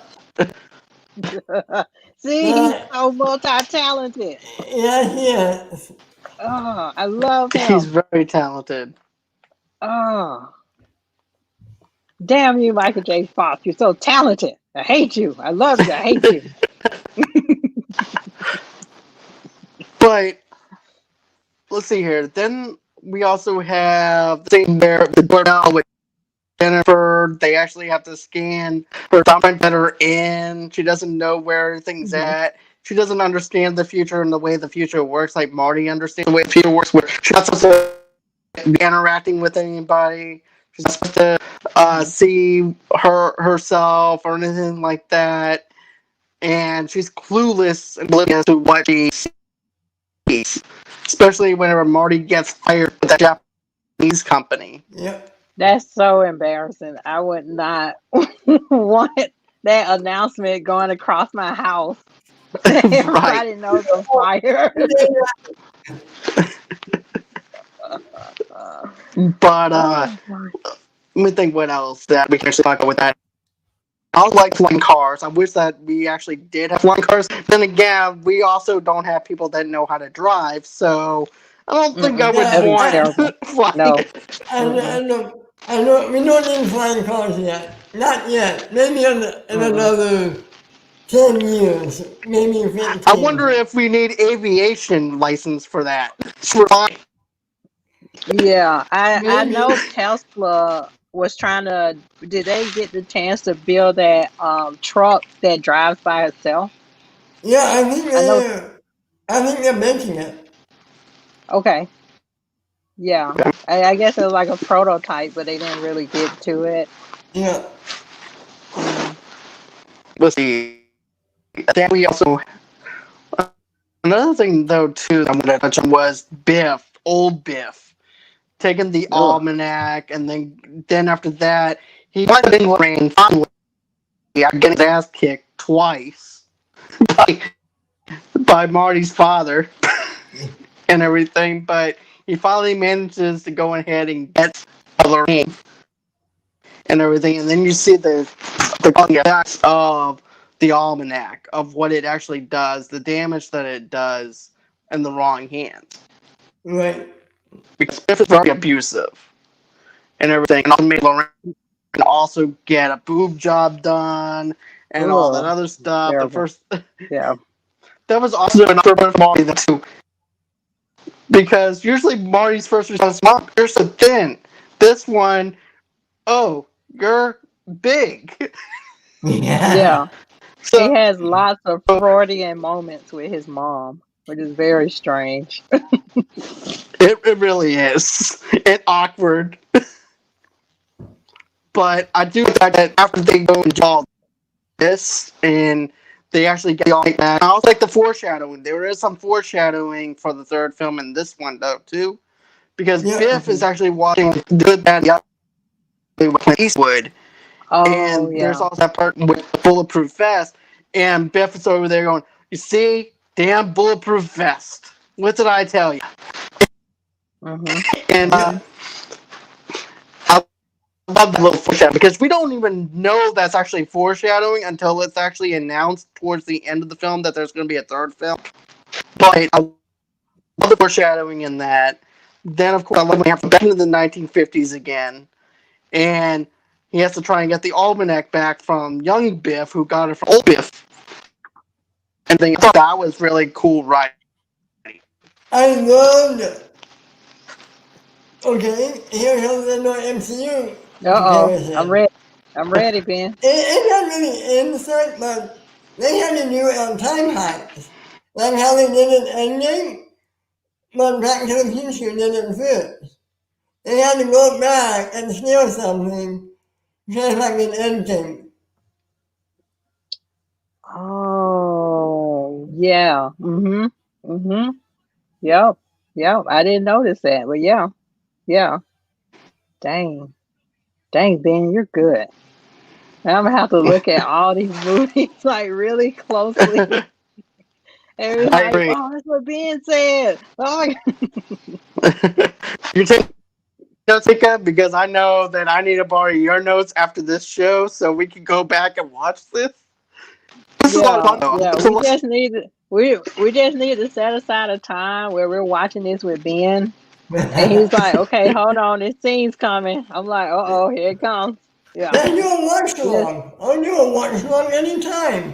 See, he's Uh, so multi-talented. yeah, he is. Oh, I love he's him. very talented. Oh, damn you, Michael J. Fox. You're so talented. I hate you. I love you. I hate you. But let's see here. Then we also have the scene where the doorbell with Jennifer, they actually have to scan her thumbprint that are in. She doesn't know where everything's Hmm. at. She doesn't understand the future and the way the future works, like Marty understands the way the future works, where she's not supposed to be interacting with anybody. She's not supposed to Hmm. see herself or anything like that. And she's clueless and oblivious to what she sees, especially whenever Marty gets fired with that Japanese company. Yep. That's so embarrassing. I would not want that announcement going across my house that Right. everybody knows I'm fired. But Oh my. let me think what else that we can actually talk about with that. I like flying cars. I wish that we actually did have flying cars. Then again, we also don't have people that know how to drive, so I don't think I Mm-mm. would Yeah. That'd be want terrible. flying. No. Mm-mm. I know. We don't need flying cars yet. Not yet. Maybe in Mm-mm. another 10 years. Maybe I wonder 15. if we need aviation license for that. For flying. Yeah, I Maybe. know Tesla was trying to. Did they get the chance to build that truck that drives by itself? Yeah, I know. I think they're making it. Okay, yeah. I guess it was like a prototype, but they didn't really get to it. Yeah. Mm. Let's see. Then we also another thing though too that I wanted to touch on was Biff, old Biff. taking the Ugh. almanac, and then after that, he went in the rain finally getting his ass kicked twice by, by Marty's father and everything, but he finally manages to go ahead and get Lorraine and everything, and then you see the effects of the almanac, of what it actually does, the damage that it does in the wrong hands. Right. Because Biff is very abusive and everything, and also made Lorraine also get a boob job done and all that Ugh. other stuff. The Terrible. first Yeah. that was also enough for Marty too, because usually Marty's first response is, "Mom, you're so thin." This one, "Oh, you're big." Yeah. So He has lots of Freudian moments with his mom, which is very strange. it really is. It's awkward. But I do think that after they go and do all this and they actually get all that, I also like the foreshadowing. There is some foreshadowing for the third film in this one though too. Because Yeah. Biff is actually watching Good, Bad, the Ugly with Clint Eastwood. Oh And there's yeah. also that part with the Bulletproof Vest. And Biff is over there going, "You see? Damn Bulletproof Vest. What did I tell you?" Mhm. And Yeah. I love that little foreshadowing because we don't even know that's actually foreshadowing until it's actually announced towards the end of the film that there's going to be a third film. But I love the foreshadowing in that. Then, of course, I love when we have back into the 1950s again. And he has to try and get the almanac back from young Biff, who got it from old Biff. And I thought that was really cool writing. I loved it. Okay, here comes the MCU Uh-oh. I'm comparison. ready. I'm ready, Ben. It had really insight, but they had to do it on time heights. Like how they did it Endgame, but Back to the Future did it first. They had to go back and steal something, just like in Endgame. Oh, yeah. Mhm. Mhm. Yep. Yep. I didn't notice that, but yeah. Yeah. Dang. Dang, Ben, you're good. Now I'm gonna have to look at all these movies like really closely and be I like, agree. oh, that's what Ben said. Oh my You're taking notes, Mika, because I know that I need to borrow your notes after this show so we can go back and watch this. This is a lot of yeah, fun, though. yeah. We just need to set aside a time where we're watching this with Ben. And he's like, okay, hold on, this scene's coming. I'm like, uh-oh, here it comes. Yeah. Let's do a watch We just along. I'll do a watch along anytime.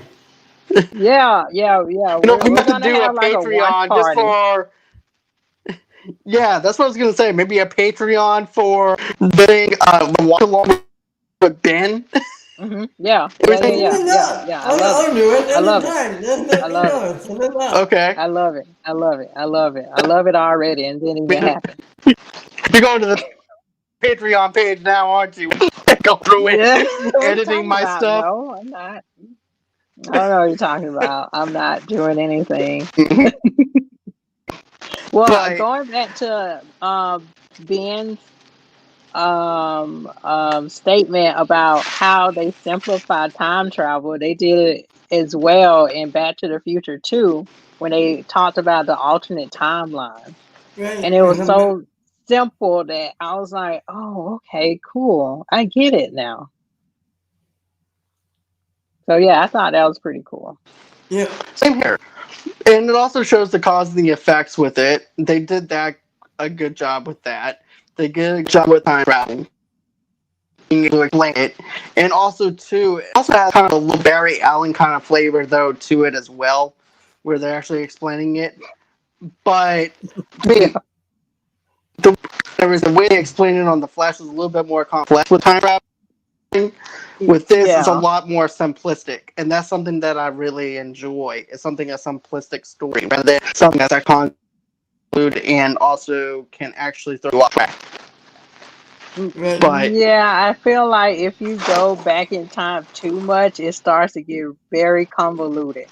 yeah. We We're have to gonna do a have like a watch Patreon just party. for. Yeah, that's what I was going to say. Maybe a Patreon for doing watch along with Ben. Yeah, It Send it up. yeah. I love it. I'll do it I love it. anytime. Just I let me love it. know. Send it up. Okay. I love it. I love it. I love it. I love it already and didn't even happen. You're going to the Patreon page now, aren't you? Go through it, Yeah. What are you editing talking my about? stuff. No, I'm not. I don't know what you're talking about. I'm not doing anything. Well, But going back to Ben's statement about how they simplify time travel, they did it as well in Back to the Future 2 when they talked about the alternate timeline. And Right. it was so simple that I was like, oh, okay, cool. I get it now. So yeah, I thought that was pretty cool. Yeah. same here. And it also shows the cause and the effects with it. They did that a good job with that. They did a good job with time traveling. Being able to explain it. And also too, it also has kind of a little Barry Allen kind of flavor though to it as well, where they're actually explaining it. But to Yeah. me, there was a way they explain it on the Flash is a little bit more complex with time traveling. With this, it's a Yeah. lot more simplistic, and that's something that I really enjoy. It's something a simplistic story rather than something that's convoluted and also can actually throw you off track. Right. But Yeah, I feel like if you go back in time too much, it starts to get very convoluted.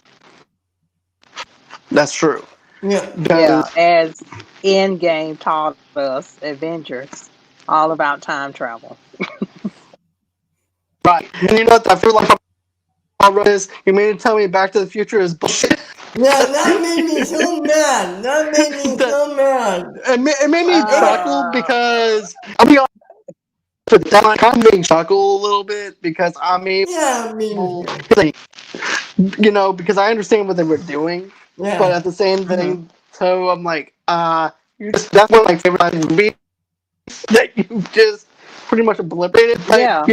that's true Yeah. Yeah, because Endgame taught us, Avengers, all about time travel. Right. And you know what? I feel like is you mean to tell me Back to the Future is bullshit? Yeah, that made me so mad. That made me That so mad. it made me It, chuckle Uh, because I'll be honest with that. It kind of made me chuckle a little bit because I'm yeah, me able, too. because I understand what they were doing, but Yeah, at the same mhm. thing, so I'm like, that's one of my favorite movies that you just pretty much obliterated. But Yeah,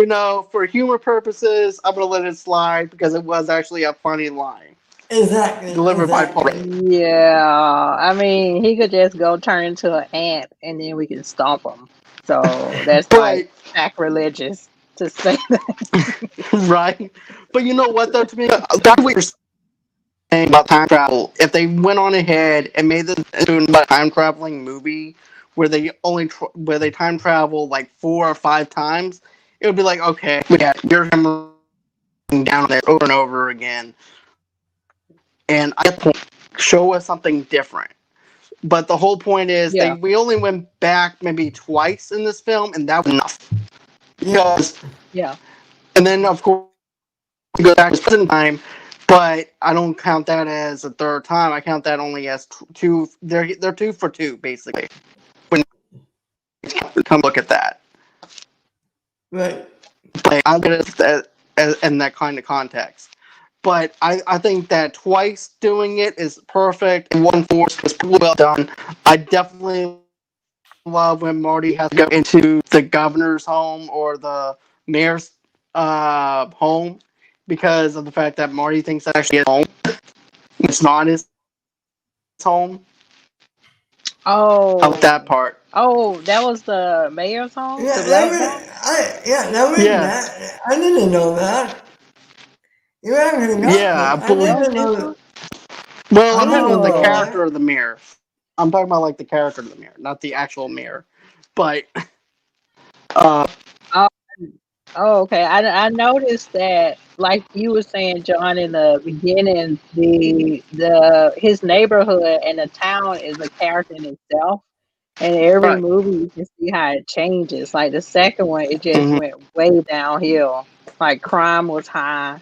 for humor purposes, I'm gonna let it slide because it was actually a funny line exactly, delivered by Paul exactly. Rudd. yeah. I mean, he could just go turn into an ant, and then we can stomp him. So that's like But sacrilegious to say that. right, but you know what though? To me, that's what you're saying about time travel. If they went on ahead and made this into a time traveling movie where where they time travel like 4 or 5 times, it would be like, okay, yeah, you're down there over and over again, and I get the point. Show us something different. But the whole point is Yeah, we only went back maybe twice in this film, and that was enough. Yep, Because yeah. and then of course we go back to present time, but I don't count that as a third time. I count that only as two. They're two for two basically. When you come look at that, right. but I get it in that kind of context. But I think that twice doing it is perfect, and one force was pretty well done. I definitely love when Marty has to go into the governor's home or the mayor's home because of the fact that Marty thinks that actually his home. It's not his home. I like that Oh, part. oh, that was the mayor's home, the Yeah, black guy. that was Yes. that. I didn't know that. You actually got me. Yeah, I I believe. Oh, didn't did know you? that. Well, I I'm talking didn't about the know Oh, character that. of the mirror. I'm talking about like the character of the mirror, not the actual mirror. But uh, oh, oh, okay. I noticed that, like you were saying, John, in the beginning, the his neighborhood and the town is a character in itself. And every right. movie, you can see how it changes. Like the second one, it just Mm-hmm. went way downhill. Like crime was high.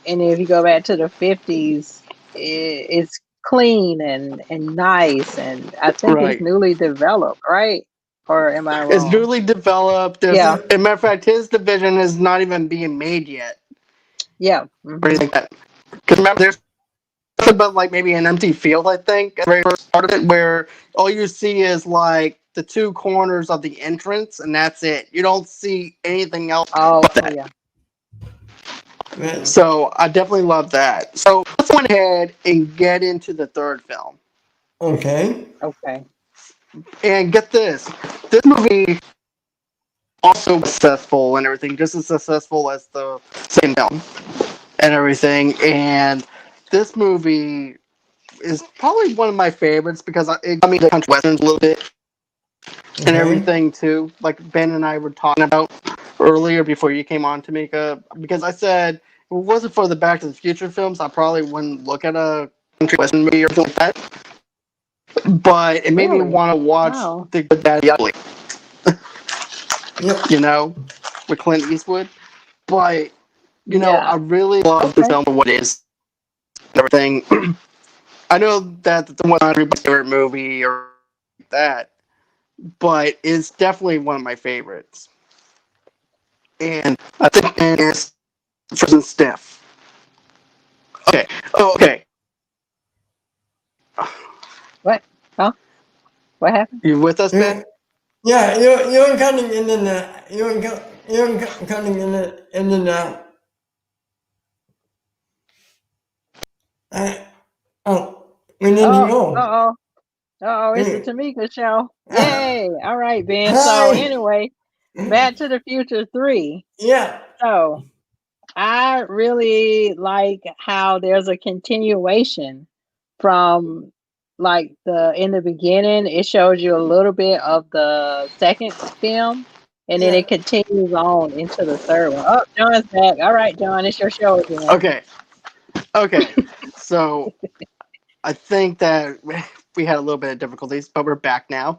And if you go back to the 50s, it's clean and nice. And I think it's Right. newly developed, right? Or am I It's wrong? newly developed. There's, Yeah, Yeah, as a matter of fact, his division is not even being made yet, yeah. or anything like that. Because remember, there's about like maybe an empty field, I think, at the very first part of it, where all you see is like the two corners of the entrance, and that's it. You don't see anything else Oh, but that. yeah. right. Mhm. So I definitely love that. So let's go ahead and get into the third film. Okay. Okay. And get this movie also successful and everything, just as successful as the second film and everything. And this movie is probably one of my favorites because it got me to country westerns a little bit and Okay. everything too. Like Ben and I were talking about earlier before you came on, Tomeka, because I said if it wasn't for the Back to the Future films, I probably wouldn't look at a country western movie or something like that. But it made me Really? want to watch Wow. The Good, Bad, the Ugly, Yep. you know, with Clint Eastwood. But I Yeah. really love this Okay. film for what it is and everything. I know that the one not everybody's favorite movie or like that, but it's definitely one of my favorites. And I think it's Frozen Stiff. Okay. Oh, okay. What? Huh? What happened? You with us, Yeah, Ben? yeah. You're cutting in and out. You're cutting in and out. I, oh, we need to Oh, go. uh-oh. Uh-oh, it's the Hey, Tamika show. Yay. All right, Ben. So hi. anyway, Back to the Future 3. Yeah, So I really like how there's a continuation from like the in the beginning, it shows you a little bit of the second film, and then yeah. it continues on into the third one. Oh, John's back. All right, John, it's your show again. Okay. Okay. So I think that we had a little bit of difficulties, but we're back now.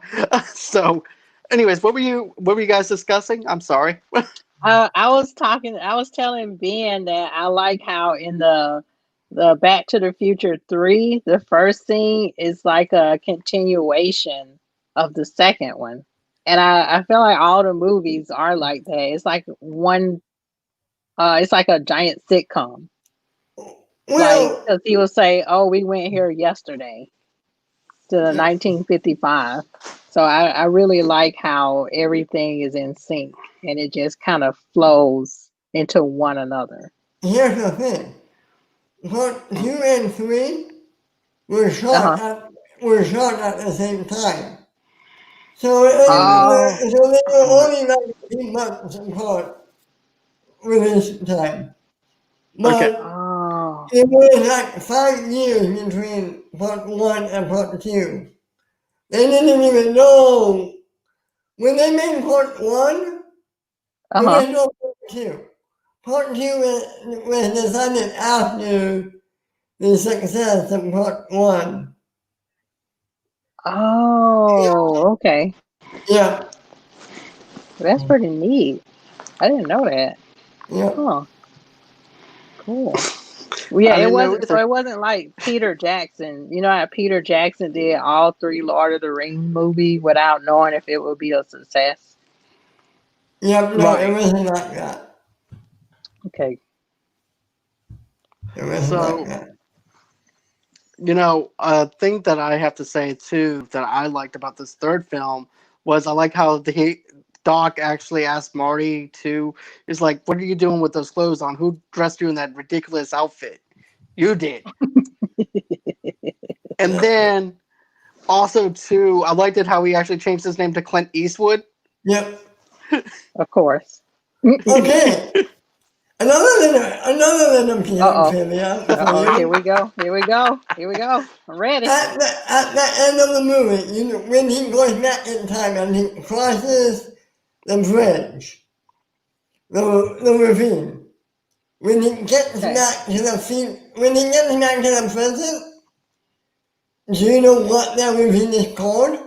So, anyways, what were you guys discussing? I'm sorry. I was telling Ben that I like how in the Back to the Future 3, the first scene is like a continuation of the second one. And I feel like all the movies are like that. It's like it's like a giant sitcom. Like, Well, because he will say, "Oh, we went here yesterday to the yeah, 1955." So I really like how everything is in sync and it just kind of flows into one another. here's the thing. Part 2 and 3 were Uh huh. shot at the same time. So, Oh. so they were only like 3 months apart release time. Okay. But Oh. it was like 5 years between part 1 and part 2. They didn't even know when they made part 1. Uh There huh. was no part 2. Part 2 was decided after the success of part 1. Oh. Okay. Yeah, That's pretty neat. I didn't know that. yeah. Huh. Cool. Well, yeah, I it didn't know wasn't. So either. it wasn't like Peter Jackson. You know how Peter Jackson did all three Lord of the Rings movie without knowing if it would be a success. Yeah, no, it Right. wasn't like that. Okay. It wasn't like So, that. a thing that I have to say too that I liked about this third film was I like how the Doc actually asked Marty to is like, "What are you doing with those clothes on? Who dressed you in that ridiculous outfit? You did." And Yeah, then also too, I liked it how he actually changed his name to Clint Eastwood. yep. Of course. Okay. Another little piece of Uh-oh. trivia for Uh-oh. Here you. we go. Here we go. Here we go. I'm ready. At the end of the movie, when he goes back in time and he crosses the bridge, the ravine, when he gets Okay. back to the when he gets back to the present, do you know what that ravine is called?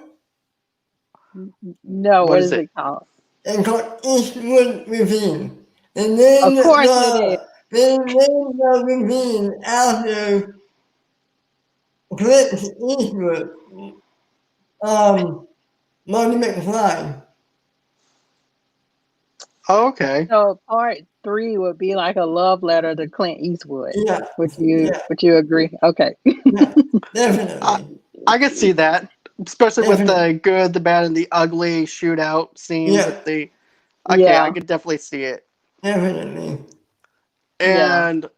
No, What what is is it? it called? It's called Eastwood Ravine. And Of course it is. they named the ravine after Clint Eastwood, um, Marty McFly. Oh, okay. So part 3 would be like a love letter to Clint Eastwood. Yeah, yeah, Would you agree? Okay. yeah, I, definitely, I could see that, especially with definitely, the good, the bad, and the ugly shootout scene yeah, with the. Okay, I Yeah. could definitely see it. definitely. Yeah. And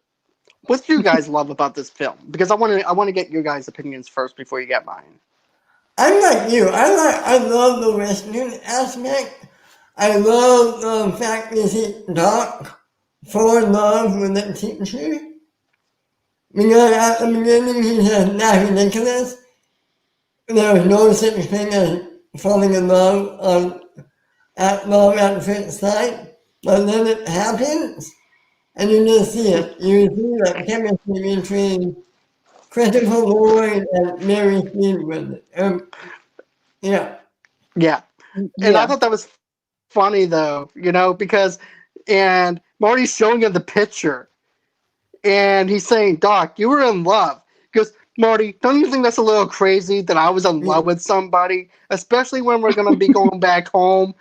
what do you guys love about this film? Because I want to get your guys' opinions first before you get mine. I'm like you. I love the Western aspect. I love the fact that he Doc fall in love with the teacher. Because at the beginning he says, "Not ridiculous." There is no such thing as falling in love love at first sight. But then it happens, and you just see it. You see the chemistry between Christopher Lloyd and Mary Steenburgen. Yeah, Yeah, and I Yeah. thought that was funny though, because and Marty's showing him the picture, and he's saying, "Doc, you were in love." He goes, "Marty, don't you think that's a little crazy that I was in yeah, love with somebody, especially when we're gonna be going back home?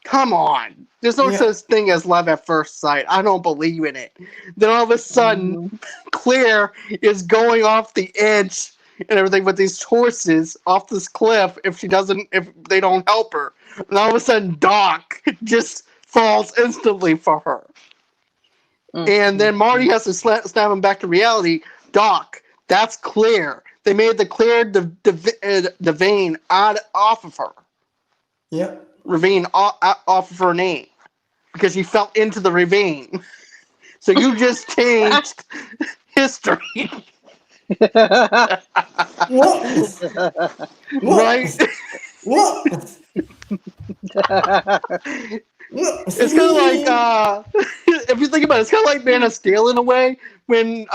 Come on. There's no yeah, such thing as love at first sight. I don't believe in it." Then all of a sudden, Mhm. Claire is going off the edge and everything with these horses off this cliff if they don't help her. And all of a sudden, Doc just falls instantly for her. Mm, And mm, then Marty mm. has to snap him back to reality. Doc, that's Claire. They made the Claire the vein off of her. yeah. Ravine off of her name because she fell into the ravine. So you just changed history, What? right? What? What? What? It's kind of like if you think about it, it's kind of like Man of Steel in a way when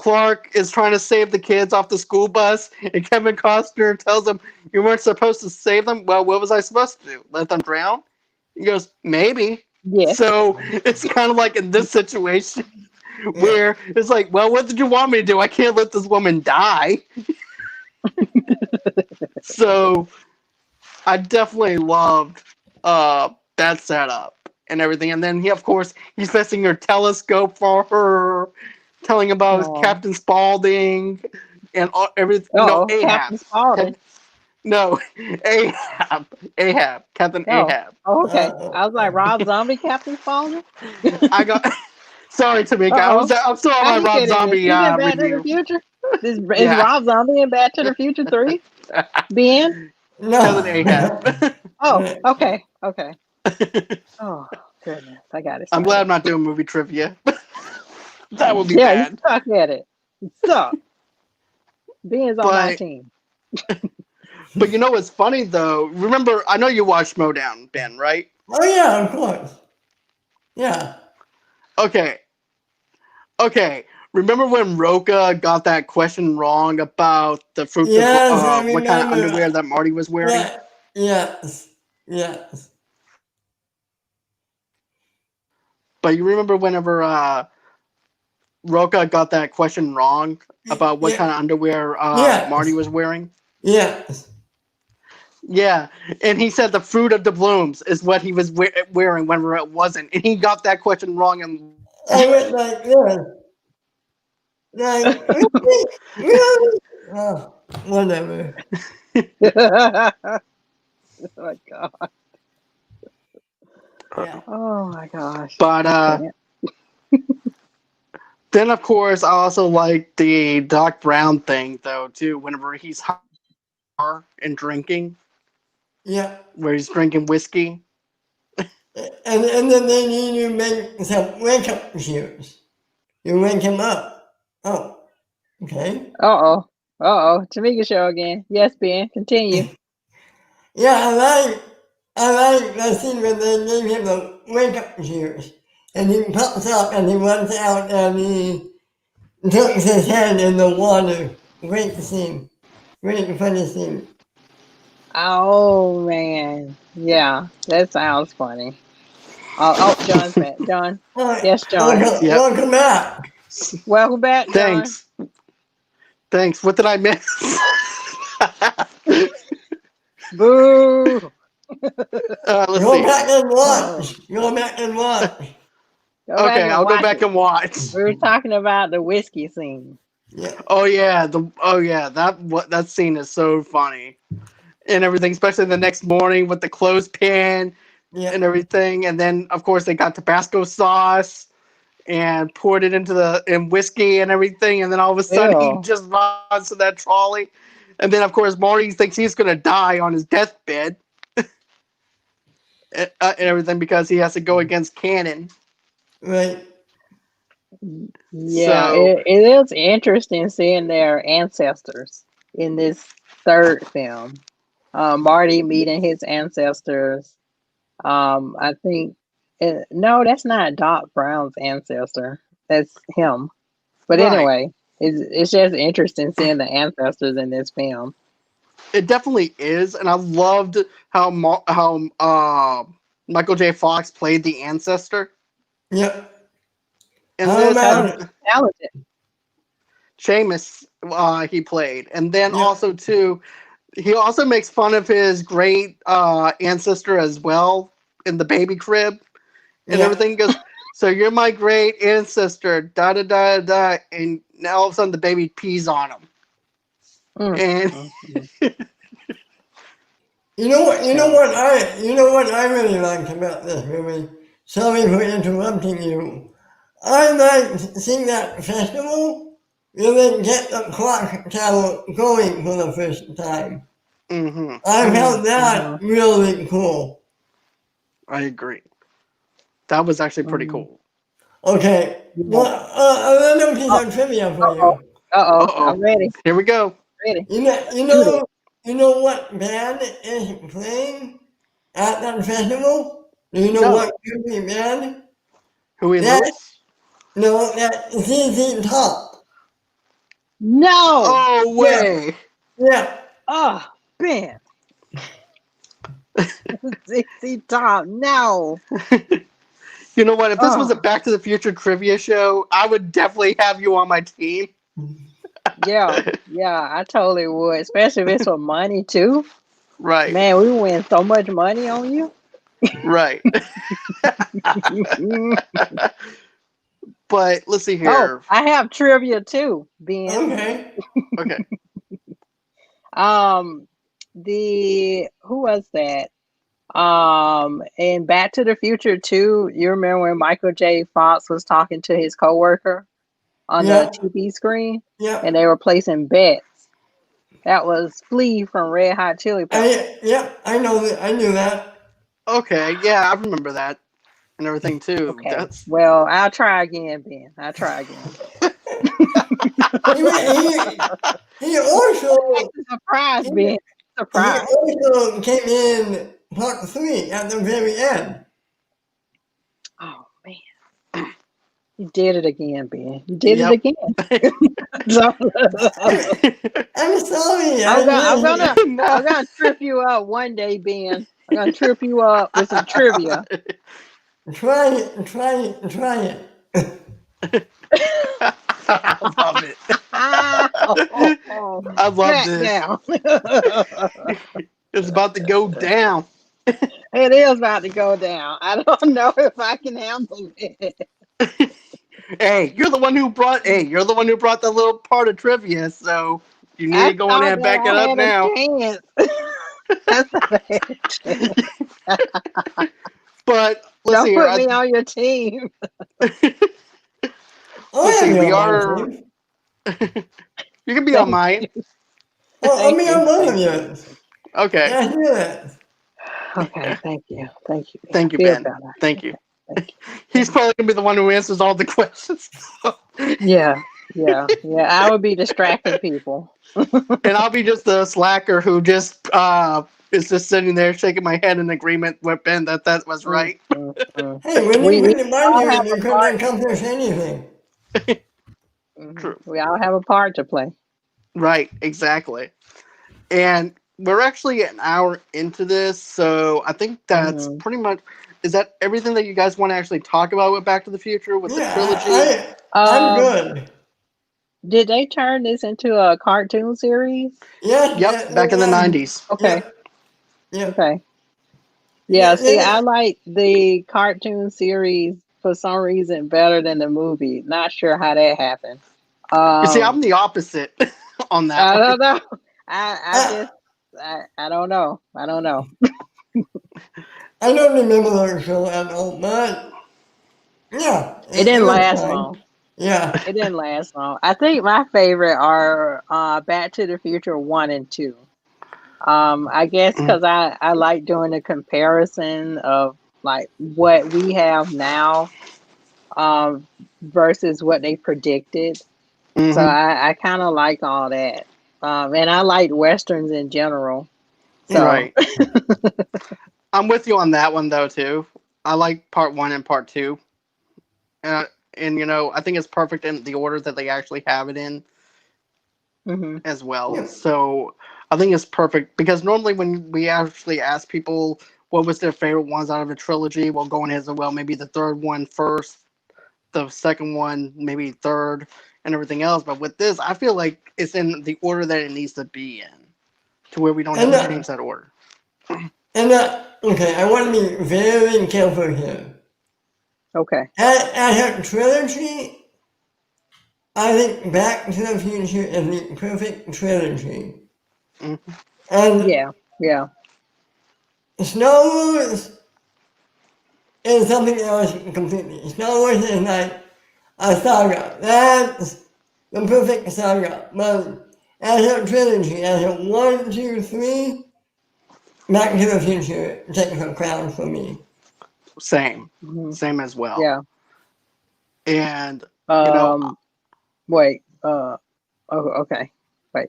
Clark is trying to save the kids off the school bus, and Kevin Costner tells him, "You weren't supposed to save them." Well, what was I supposed to do? Let them drown? He goes, "Maybe." Yes. So it's kind of like in this situation where it's like, well, what did you want me to do? I can't let this woman die. So I definitely loved that setup and everything. And then of course, he's fixing her telescope for her, telling about Captain Spaulding and everything. No, Ahab. Captain Spaulding. No, Ahab, Captain Ahab. Oh, okay. I was like, Rob Zombie, Captain Spaulding? I got. Sorry, Tomeka. I'm still on my Rob Zombie Is it Back to the review. Future? Is Rob Zombie in Back to the Future 3? Ben? Cousin Ahab. Oh, okay. Oh, goodness. I got it. I'm glad I'm not doing movie trivia. That would be bad. You suck at it. You suck. Ben's on my team. But you know what's funny though? Remember, I know you watched Schmoedown, Ben, right? Oh yeah, of course. Yeah. Okay. Remember when Roka got that question wrong about the fruit? Yes, what kind of underwear that Marty was wearing? Yes. But you remember whenever Roka got that question wrong about what kind of underwear Marty was wearing? Yes. Yeah, and he said the fruit of the blooms is what he was wearing whenever it wasn't, and he got that question wrong. And I went like this. Like, really? Oh, whatever. Oh my god. Yeah. Oh my gosh. But then of course I also like the Doc Brown thing though too. Whenever he's high and drinking, where he's drinking whiskey, and then they need to make some wake up cues. You wake him up. Oh, okay. Uh oh. Tomeka show again. Yes, Ben. Continue. Yeah, I like the scene when they gave him the wake up cues. And he pops up and he runs out and he dunks his head in the water. Great scene. Great funny scene. Oh man. Yeah, that sounds funny. Oh, John's back. John. Yes, John. Welcome back. Welcome back, John. Thanks. What did I miss? Boo. Go back and watch. Okay, I'll go back and watch. We were talking about the whiskey scene. Yeah. Oh yeah, that scene is so funny, and everything, especially the next morning with the clothespin and everything, and then of course they got Tabasco sauce and poured it into in whiskey and everything, and then all of a sudden he just runs to that trolley, and then of course Marty thinks he's gonna die on his deathbed, and everything because he has to go against Cannon. Right. Yeah, it is interesting seeing their ancestors in this third film. Marty meeting his ancestors. I think no, that's not Doc Brown's ancestor. That's him. But anyway, it's just interesting seeing the ancestors in this film. It definitely is, and I loved how Michael J. Fox played the ancestor. Yep. And talented. Seamus, he played, and then also too, he also makes fun of his great ancestor as well in the baby crib, and everything goes. So you're my great ancestor, da da da da, and now all of a sudden the baby pees on him, and you know what I really liked about this movie. Sorry for interrupting you. I like seeing that festival where they get the clock tower going for the first time. I found that really cool. I agree. That was actually pretty cool. Okay. Well, another piece of trivia for you. I'm ready. Here we go. Ready. You know what band is playing at that festival? Do you know what country band? Huey Lewis? No, that ZZ Top. No. Oh way. Yeah. Oh, Ben. ZZ Top. No. You know what? If this was a Oh, Back to the Future trivia show, I would definitely have you on my team. yeah. Yeah, I totally would. Especially if it's for money too. Right. Man, we win so much money on you. Right. But let's see Oh, here. I have trivia too, Ben. Okay. Okay. Who was that? In Back to the Future 2, you remember when Michael J. Fox was talking to his coworker on the Yeah. TV screen Yeah. and they were placing bets? That was Flea from Red Hot Chili Peppers. I know that. I knew that. Okay. Yeah, I remember that and everything too. Okay. That's Well, I'll try again, Ben. I'll try again. He, he also Surprise, he, Ben. he Surprise. also came in part 3 at the very end. Oh man. You did it again, Ben. You did it yep. again. So- I'm sorry. I'm No. gonna trip you up one day, Ben. I'm gonna trip you up with some trivia. Try it. Try it. Try it. I love it. Oh, I love this. down. It's about to go down. It is about to go down. I don't know if I can handle it. Hey, you're the one who brought that little part of trivia, so you need I to go on there thought and that back it I up had a now. chance. I thought I had a chance. But let's see Don't here. put me on your team. Let's see. We are. Team. You can be on Thank mine. you. Oh, Thank me you. on both of Thank you. yours. Okay. Yeah, I hear that. Okay, thank you. Thank you. Thank I you, feel Ben. better. Thank you. Thank He's probably gonna be the one who answers all the questions. you. Yeah. I would be distracting people. And I'll be just the slacker who just is just sitting there shaking my head in agreement with Ben that was right. Mm. Hey, when We you remind all you, have you a couldn't part. accomplish anything. True. We all have a part to play. Right, exactly. And we're actually an hour into this, so I think that's Mhm. pretty much. Is that everything that you guys want to actually talk about with Back to the Future with the trilogy? I'm Um, good. did they turn this into a cartoon series? Yep, back in the 90s. Okay. Yeah. Okay. Yeah. Yeah, see, I like the cartoon series for some reason better than the movie. Not sure how that happened. You see, I'm Um, the opposite on that I one. don't know. I don't know. I don't know. I don't remember the show at all, but yeah, It it didn't was last fine. long. Yeah. It didn't last long. I think my favorite are Back to the Future 1 and 2. I guess because I like doing the comparison of like what we have now versus what they predicted. So Mm-hmm. I kind of like all that. And I like Westerns in general. So Right. I'm with you on that one though too. I like part 1 and part 2. And I think it's perfect in the order that they actually have it in mhm. as well. Yeah. So I think it's perfect because normally when we actually ask people what was their favorite ones out of a trilogy, we'll go in as well, maybe the third one first, the second one maybe third, and everything else. But with this, I feel like it's in the order that it needs to be in, to where we don't have And to change that order. okay, I want to be very careful here. Okay. As a trilogy, I think Back to the Future is the perfect trilogy. Mm-hmm. And Yeah. Star Wars is something else completely. Star Wars is like a saga. That's the perfect saga. But as a trilogy, as a 1, 2, 3, Back to the Future takes a crown for me. Same, Mhm. same as well. Yeah. And Wait. Oh, okay. Wait.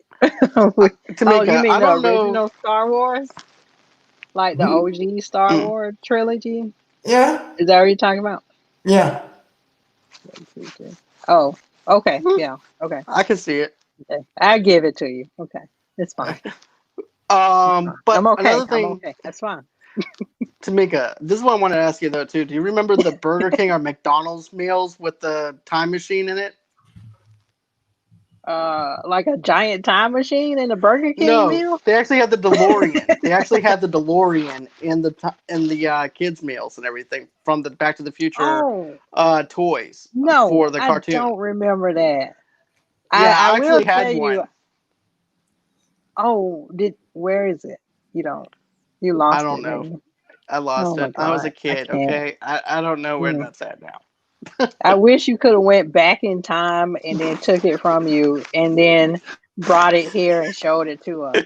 Oh, you Tomeka, mean I the don't know. original Star Wars? Like the Hmm? OG Star Mm, Wars trilogy? Yeah? Is that what you're talking about? Yeah. Oh, okay. Yeah. Okay. I can see it. I give it to you. Okay, it's fine. But I'm okay. another I'm thing, okay. That's fine. Tamika, this is what I want to ask you though too. Do you remember the Burger King or McDonald's meals with the time machine in it? Like a giant time machine in a Burger King No, meal. they actually had the DeLorean. They actually had the DeLorean in the kids meals and everything from the Back to the Future Oh toys no, for the I cartoon. don't remember that. Yeah, I I will actually tell had you. one. Oh, where is it? You don't. You I lost don't it, know. didn't you? I Oh lost my it. I was a God, I kid. can't. Okay, I don't know where Mm. that's at now. I wish you could have went back in time and then took it from you and then brought it here and showed it to us.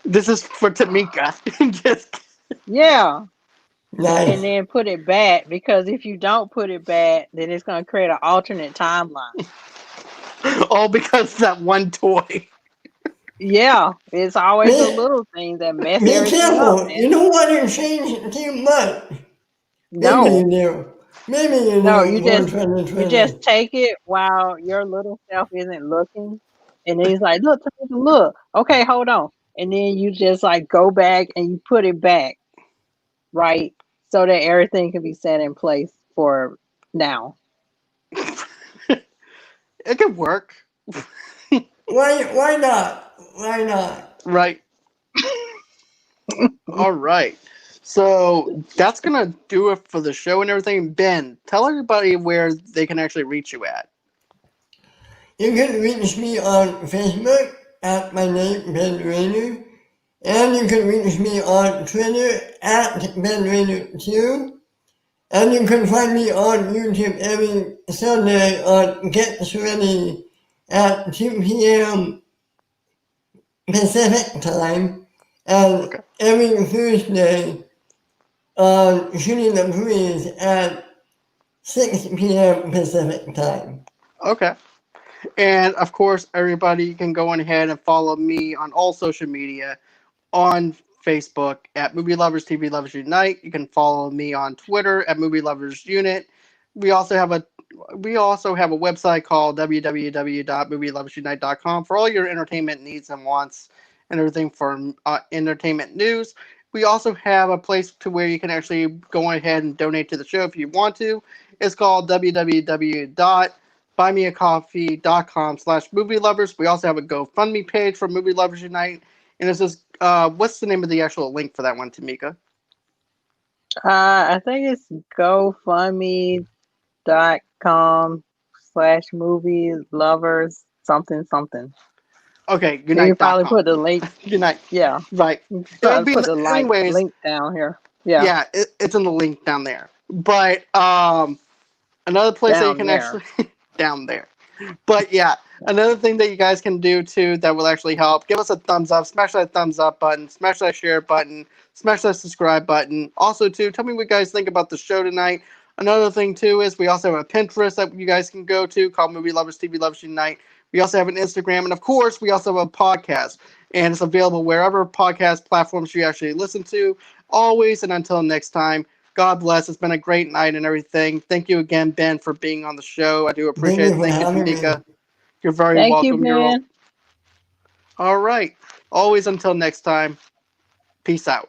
This is for Tamika. Just Yeah, and Nice. then put it back because if you don't put it back, then it's going to create an alternate timeline. all because of that one toy. Yeah, it's always the Be, little things that mess be everything up, careful. You man. don't want to change it too much. Maybe you No, do. Maybe you no, do for you just 2020. take it while your little self isn't looking, and then he's like, "Look, look, okay, hold on," and then you just like go back and you put it back right so that everything can be set in place for now. It could work, Why not? Why not? right? All right. So that's gonna do it for the show and everything. Ben, tell everybody where they can actually reach you at. You can reach me on Facebook at my name, Ben Rainer. And you can reach me on Twitter at Ben Rainer2. And you can find me on YouTube every Sunday on Get Ready at 2 p.m. Pacific time. And Okay. every Thursday on Shooting the Breeze at 6 p.m. Pacific time. Okay. And of course, everybody can go on ahead and follow me on all social media on Facebook at Movie Lovers TV Lovers Unite. You can follow me on Twitter at Movie Lovers Unit. We also have a website called www.movieloversunite.com for all your entertainment needs and wants and everything for entertainment news. We also have a place to where you can actually go ahead and donate to the show if you want to. It's called www.buymeacoffee.com/movie lovers. We also have a GoFundMe page for Movie Lovers Unite. And it says, what's the name of the actual link for that one, Tamika? I think it's GoFundMe.com/movie lovers something something. Okay, You can probably unite.com. put the link. Unite. Yeah, Right. you can It'll probably be, put the anyways, link down here. Yeah, yeah, it's in the link down there. But another place that you down can there. actually, down there. But yeah, another thing that you guys can do too that will actually help, give us a thumbs up, smash that thumbs up button, smash that share button, smash that subscribe button. Also too, tell me what you guys think about the show tonight. Another thing too is we also have a Pinterest that you guys can go to called Movie Lovers TV Lovers Unite. We also have an Instagram, and of course we also have a podcast, and it's available wherever podcast platforms you actually listen to. Always, and until next time, God bless. It's been a great night and everything. Thank you again, Ben, for being on the show. I do Thank appreciate you it. for Thank you, having me. Tamika. You're very Thank you, welcome. Ben. All right. Always until next time. Peace out.